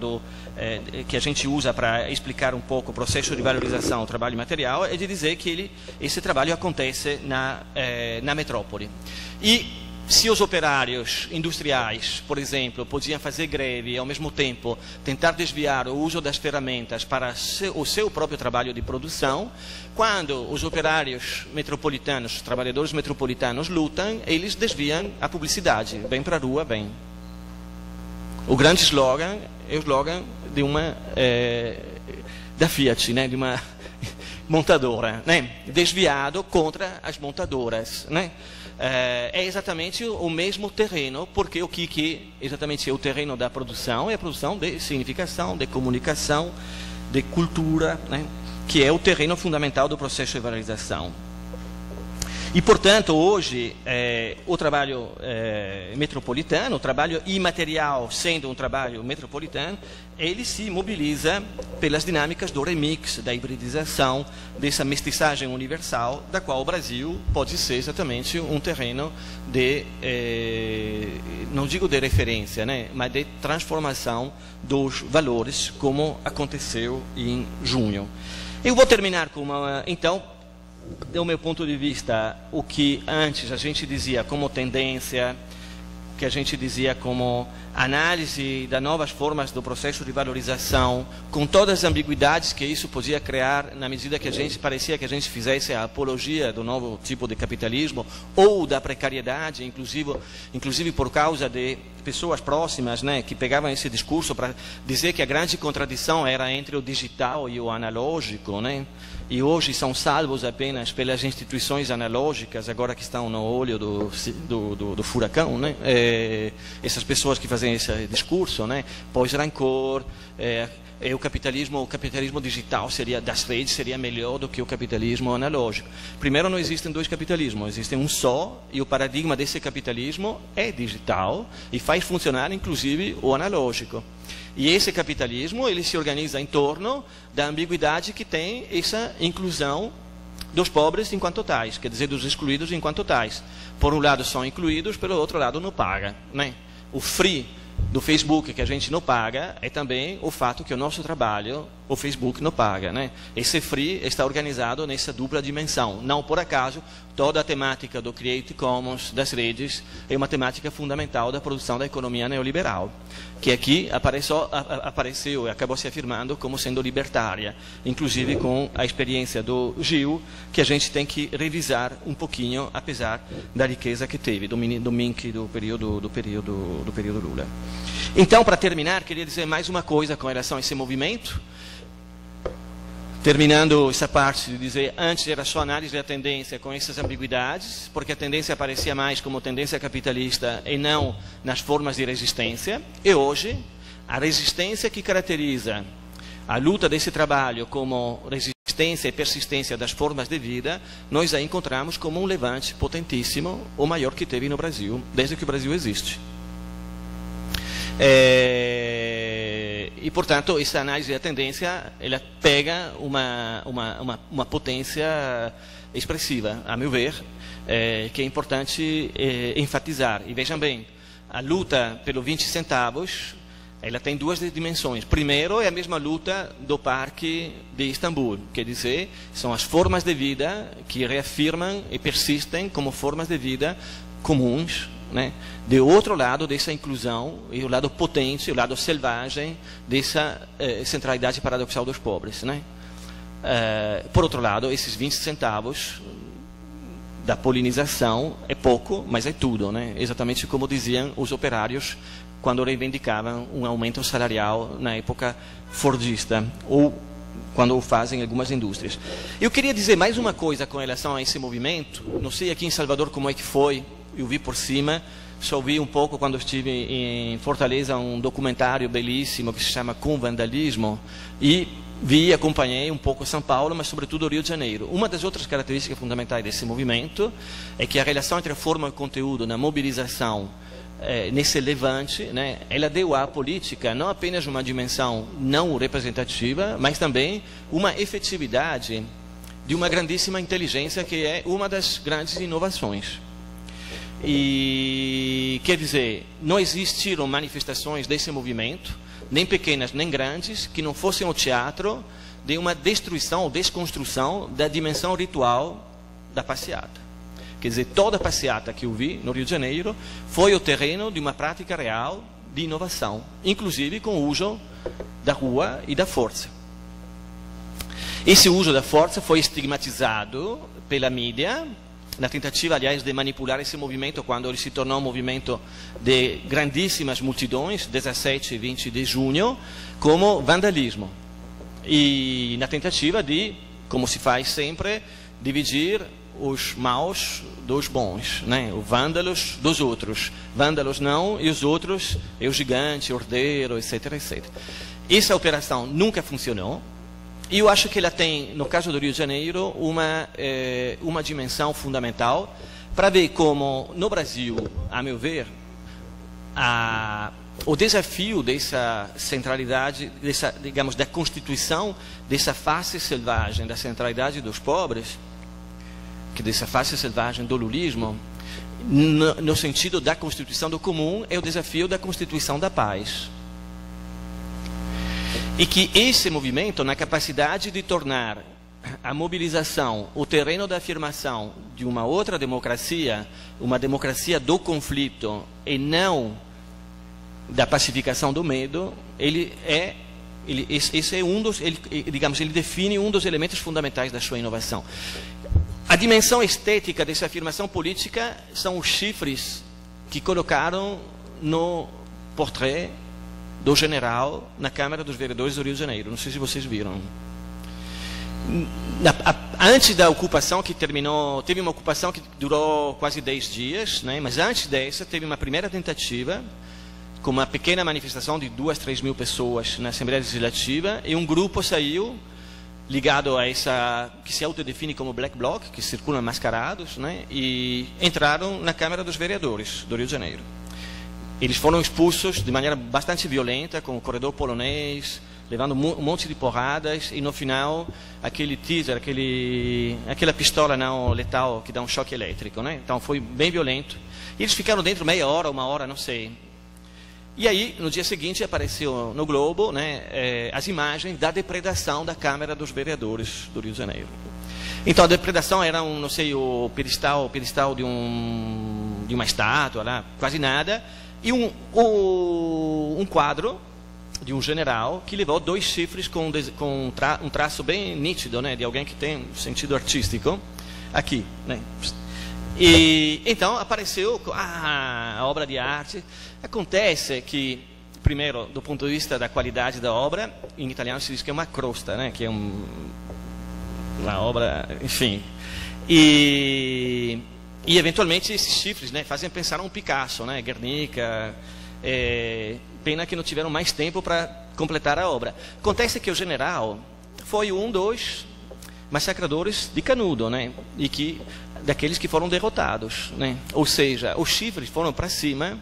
que a gente usa para explicar um pouco o processo de valorização do trabalho material, é de dizer que esse trabalho acontece na metrópole. E se os operários industriais, por exemplo, podiam fazer greve e, ao mesmo tempo, tentar desviar o uso das ferramentas para o seu próprio trabalho de produção, quando os operários metropolitanos, os trabalhadores metropolitanos lutam, eles desviam a publicidade. Vem para a rua, vem. O grande slogan é o slogan de da Fiat, né? De uma montadora, né? Desviado contra as montadoras, né? É exatamente o mesmo terreno, porque o que exatamente é o terreno da produção? É a produção de significação, de comunicação, de cultura, né? Que é o terreno fundamental do processo de valorização. E, portanto, hoje, o trabalho metropolitano, o trabalho imaterial, sendo um trabalho metropolitano, ele se mobiliza pelas dinâmicas do remix, da hibridização, dessa mestiçagem universal, da qual o Brasil pode ser exatamente um terreno de, não digo de referência, né, mas de transformação dos valores, como aconteceu em junho. Eu vou terminar com então, do meu ponto de vista, o que antes a gente dizia como tendência, que a gente dizia como análise das novas formas do processo de valorização, com todas as ambiguidades que isso podia criar na medida que a gente parecia que a gente fizesse a apologia do novo tipo de capitalismo ou da precariedade, inclusive por causa de pessoas próximas, né, que pegavam esse discurso para dizer que a grande contradição era entre o digital e o analógico, né? E hoje são salvos apenas pelas instituições analógicas, agora que estão no olho do furacão, né? Essas pessoas que fazem esse discurso, né? Pois rancor, o capitalismo digital das redes seria melhor do que o capitalismo analógico. Primeiro, não existem dois capitalismos, existe um só, e o paradigma desse capitalismo é digital e faz funcionar, inclusive, o analógico. E esse capitalismo, ele se organiza em torno da ambiguidade que tem essa inclusão dos pobres enquanto tais, quer dizer, dos excluídos enquanto tais. Por um lado são incluídos, pelo outro lado não paga, né? O free do Facebook que a gente não paga é também o fato que o nosso trabalho o Facebook não paga, né? Esse free está organizado nessa dupla dimensão. Não por acaso, toda a temática do Creative Commons, das redes, é uma temática fundamental da produção da economia neoliberal, que aqui apareceu e acabou se afirmando como sendo libertária, inclusive com a experiência do Gil, que a gente tem que revisar um pouquinho, apesar da riqueza que teve, do MINC do período Lula. Então, para terminar, queria dizer mais uma coisa com relação a esse movimento. Terminando essa parte de dizer, antes era só análise da tendência com essas ambiguidades, porque a tendência aparecia mais como tendência capitalista e não nas formas de resistência. E hoje, a resistência que caracteriza a luta desse trabalho como resistência e persistência das formas de vida, nós a encontramos como um levante potentíssimo, o maior que teve no Brasil, desde que o Brasil existe. E, portanto, essa análise da tendência, ela pega uma potência expressiva, a meu ver, que é importante enfatizar. E vejam bem, a luta pelo 20 centavos, ela tem duas dimensões. Primeiro, é a mesma luta do Parque de Istambul, quer dizer, são as formas de vida que reafirmam e persistem como formas de vida comuns né, do outro lado dessa inclusão, e o lado potente, o lado selvagem dessa centralidade paradoxal dos pobres, né? Por outro lado, esses 20 centavos da polinização é pouco, mas é tudo, né? Exatamente como diziam os operários quando reivindicavam um aumento salarial na época fordista, ou quando o fazem algumas indústrias. Eu queria dizer mais uma coisa com relação a esse movimento. Não sei aqui em Salvador como é que foi, eu vi por cima, só vi um pouco quando estive em Fortaleza um documentário belíssimo que se chama Com Vandalismo, e vi e acompanhei um pouco São Paulo, mas sobretudo o Rio de Janeiro. Uma das outras características fundamentais desse movimento é que a relação entre a forma e o conteúdo na mobilização nesse levante, né, ela deu à política não apenas uma dimensão não representativa, mas também uma efetividade de uma grandíssima inteligência, que é uma das grandes inovações. E, quer dizer, não existiram manifestações desse movimento, nem pequenas nem grandes, que não fossem o teatro de uma destruição ou desconstrução da dimensão ritual da passeata. Quer dizer, toda a passeata que eu vi no Rio de Janeiro foi o terreno de uma prática real de inovação, inclusive com o uso da rua e da força. Esse uso da força foi estigmatizado pela mídia, na tentativa, aliás, de manipular esse movimento quando ele se tornou um movimento de grandíssimas multidões, 17 e 20 de junho, como vandalismo. E na tentativa de, como se faz sempre, dividir os maus dos bons, né? Os vândalos dos outros. Vândalos não, e os outros é o gigante, o ordeiro, etc, etc. Essa operação nunca funcionou. E eu acho que ela tem, no caso do Rio de Janeiro, uma dimensão fundamental para ver como, no Brasil, a meu ver, o desafio dessa centralidade, digamos, da constituição dessa face selvagem da centralidade dos pobres, que dessa face selvagem do lulismo, no sentido da constituição do comum, é o desafio da constituição da paz. E que esse movimento, na capacidade de tornar a mobilização o terreno da afirmação de uma outra democracia, uma democracia do conflito e não da pacificação do medo, ele define um dos elementos fundamentais da sua inovação. A dimensão estética dessa afirmação política são os chifres que colocaram no portrait do general na Câmara dos Vereadores do Rio de Janeiro. Não sei se vocês viram. Antes da ocupação, que terminou, teve uma ocupação que durou quase 10 dias, né? Mas antes dessa teve uma primeira tentativa, com uma pequena manifestação de 2 a 3 mil pessoas na Assembleia Legislativa, e um grupo saiu ligado a essa, que se autodefine como Black Bloc, que circulam mascarados, né? E entraram na Câmara dos Vereadores do Rio de Janeiro. Eles foram expulsos de maneira bastante violenta, com o corredor polonês, levando um monte de porradas, e no final, aquele teaser, aquela pistola não letal que dá um choque elétrico, né? Então foi bem violento. E eles ficaram dentro meia hora, uma hora, não sei. E aí, no dia seguinte, apareceu no Globo, né, as imagens da depredação da Câmara dos Vereadores do Rio de Janeiro. Então, a depredação era, não sei, o pedestal de uma estátua, lá, quase nada, e um quadro de um general que levou 2 chifres com um traço bem nítido, né, de alguém que tem um sentido artístico, aqui, né. E então apareceu a obra de arte. Acontece que, primeiro, do ponto de vista da qualidade da obra, em italiano se diz que é uma crosta, né? Que é uma obra, enfim. E eventualmente esses chifres, né, fazem pensar um Picasso, né? Guernica. Pena que não tiveram mais tempo para completar a obra. Acontece que o general foi um dos massacradores de Canudo, né? E daqueles que foram derrotados, né? Ou seja, os chifres foram para cima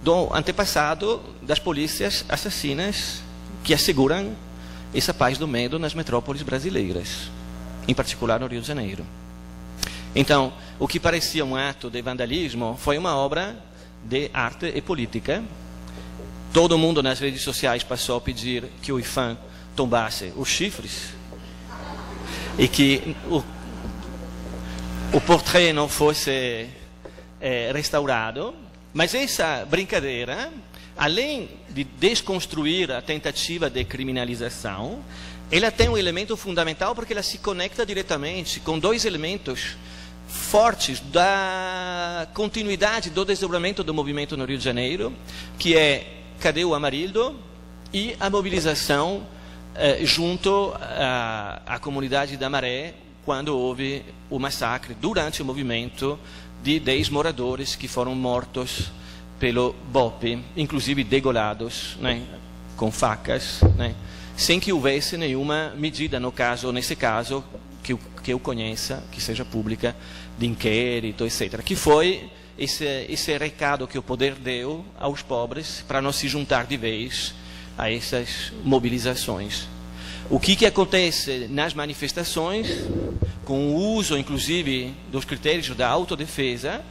do antepassado das polícias assassinas que asseguram essa paz do medo nas metrópoles brasileiras, em particular no Rio de Janeiro. Então, o que parecia um ato de vandalismo foi uma obra de arte e política. Todo mundo nas redes sociais passou a pedir que o IPHAN tombasse os chifres e que o portrait não fosse restaurado, mas essa brincadeira, além de desconstruir a tentativa de criminalização, ela tem um elemento fundamental porque ela se conecta diretamente com dois elementos fortes da continuidade do desdobramento do movimento no Rio de Janeiro, que é Cadê o Amarildo e a mobilização junto à comunidade da Maré, quando houve o massacre durante o movimento de 10 moradores que foram mortos pelo BOPE, inclusive degolados, né, com facas, né, sem que houvesse nenhuma medida, nesse caso, que eu conheça, que seja pública, de inquérito, etc. Que foi esse recado que o poder deu aos pobres para não se juntar de vez a essas mobilizações. O que acontece nas manifestações, com o uso, inclusive, dos critérios da autodefesa,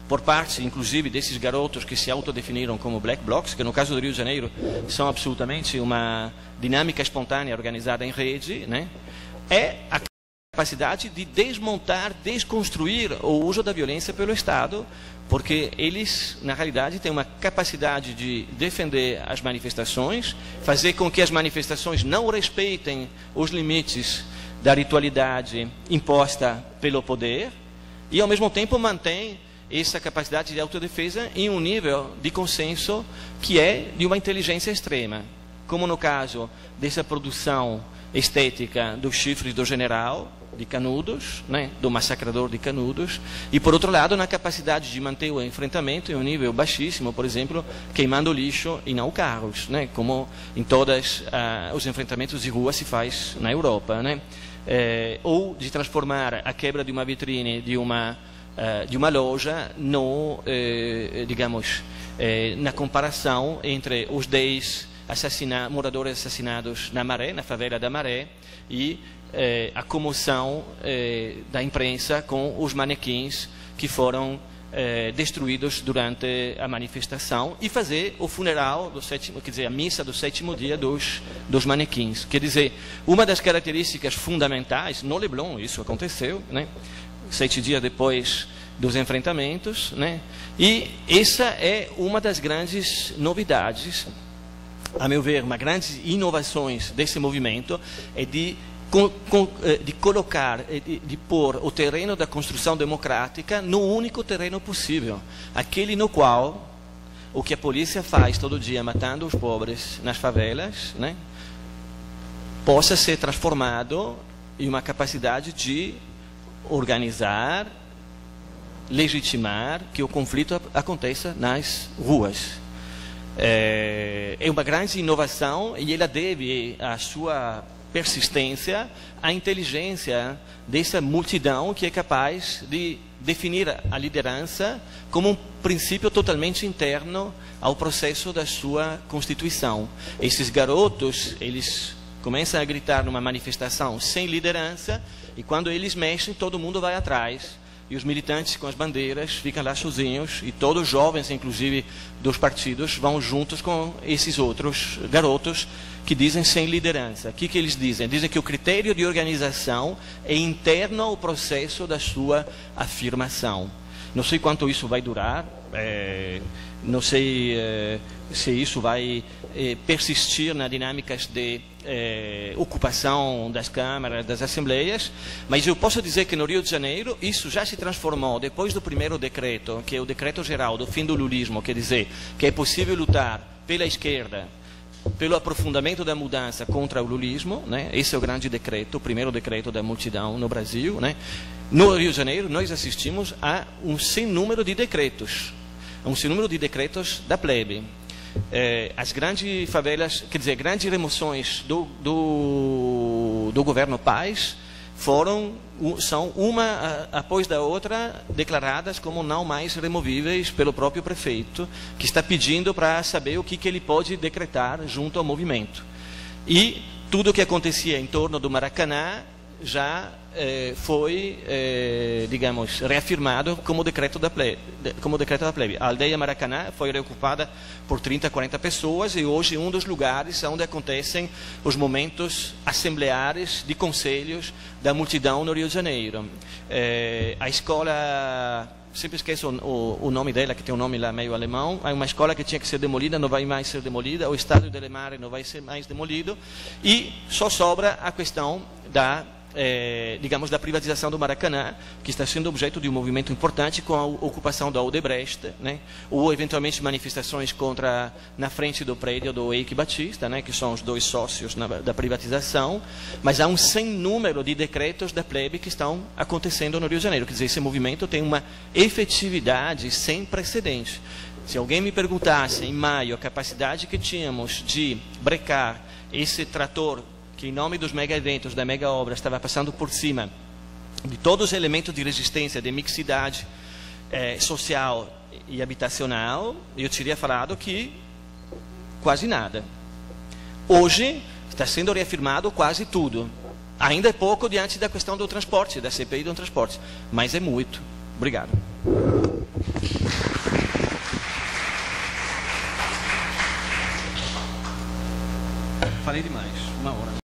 por parte, inclusive, desses garotos que se autodefiniram como black blocs, que no caso do Rio de Janeiro são absolutamente uma dinâmica espontânea organizada em rede, né? É a capacidade de desmontar, desconstruir o uso da violência pelo Estado, porque eles, na realidade, têm uma capacidade de defender as manifestações, fazer com que as manifestações não respeitem os limites da ritualidade imposta pelo poder e, ao mesmo tempo, mantém essa capacidade de autodefesa em um nível de consenso que é de uma inteligência extrema, como no caso dessa produção estética dos chifres do general de Canudos, né, do massacrador de Canudos, e por outro lado na capacidade de manter o enfrentamento em um nível baixíssimo, por exemplo, queimando lixo e não carros, né, como em todos os enfrentamentos de rua se faz na Europa, né, ou de transformar a quebra de uma vitrine de uma loja no, digamos, na comparação entre os 10 moradores assassinados na Maré, na favela da Maré, e a comoção da imprensa com os manequins que foram destruídos durante a manifestação, e fazer o funeral do sétimo, quer dizer, a missa do 7º dia dos manequins. Quer dizer, uma das características fundamentais, no Leblon isso aconteceu, né, 7 dias depois dos enfrentamentos, né, e essa é uma das grandes novidades, a meu ver, uma grandes inovações desse movimento, é de colocar, de pôr o terreno da construção democrática no único terreno possível, aquele no qual o que a polícia faz todo dia matando os pobres nas favelas, né, possa ser transformado em uma capacidade de organizar, legitimar que o conflito aconteça nas ruas. É uma grande inovação e ela deve a sua persistência à inteligência dessa multidão que é capaz de definir a liderança como um princípio totalmente interno ao processo da sua constituição. Esses garotos, eles começam a gritar numa manifestação sem liderança e quando eles mexem, todo mundo vai atrás. E os militantes com as bandeiras ficam lá sozinhos e todos os jovens, inclusive dos partidos, vão juntos com esses outros garotos que dizem sem liderança. O que eles dizem? Dizem que o critério de organização é interno ao processo da sua afirmação. Não sei quanto isso vai durar, não sei se isso vai persistir nas dinâmicas de ocupação das câmaras, das assembleias, mas eu posso dizer que no Rio de Janeiro isso já se transformou, depois do primeiro decreto, que é o decreto geral do fim do lulismo, quer dizer, que é possível lutar pela esquerda, pelo aprofundamento da mudança contra o lulismo, né? Esse é o grande decreto, o primeiro decreto da multidão no Brasil, né? No Rio de Janeiro nós assistimos a um sem número de decretos, da plebe. As grandes favelas, quer dizer, grandes remoções do governo Paz são uma após da outra declaradas como não mais removíveis pelo próprio prefeito, que está pedindo para saber o que ele pode decretar junto ao movimento. E tudo o que acontecia em torno do Maracanã já foi, digamos, reafirmado como decreto da plebe. A aldeia Maracanã foi reocupada por 30, 40 pessoas e hoje é um dos lugares onde acontecem os momentos assembleares de conselhos da multidão no Rio de Janeiro. A escola sempre esqueço o nome dela, que tem um nome lá meio alemão. Há uma escola que tinha que ser demolida, não vai mais ser demolida. O estádio de Lemare não vai ser mais demolido. E só sobra a questão da, digamos, da privatização do Maracanã, que está sendo objeto de um movimento importante com a ocupação da Odebrecht, né? Ou eventualmente manifestações contra na frente do prédio do Eike Batista, né? Que são os dois sócios da privatização, mas há um sem número de decretos da plebe que estão acontecendo no Rio de Janeiro. Quer dizer, esse movimento tem uma efetividade sem precedente. Se alguém me perguntasse em maio a capacidade que tínhamos de brecar esse trator que em nome dos mega-eventos, da mega-obra, estava passando por cima de todos os elementos de resistência, de mixidade social e habitacional, eu teria falado que quase nada. Hoje, está sendo reafirmado quase tudo. Ainda é pouco diante da questão do transporte, da CPI do transporte, mas é muito. Obrigado. Falei demais, 1 hora.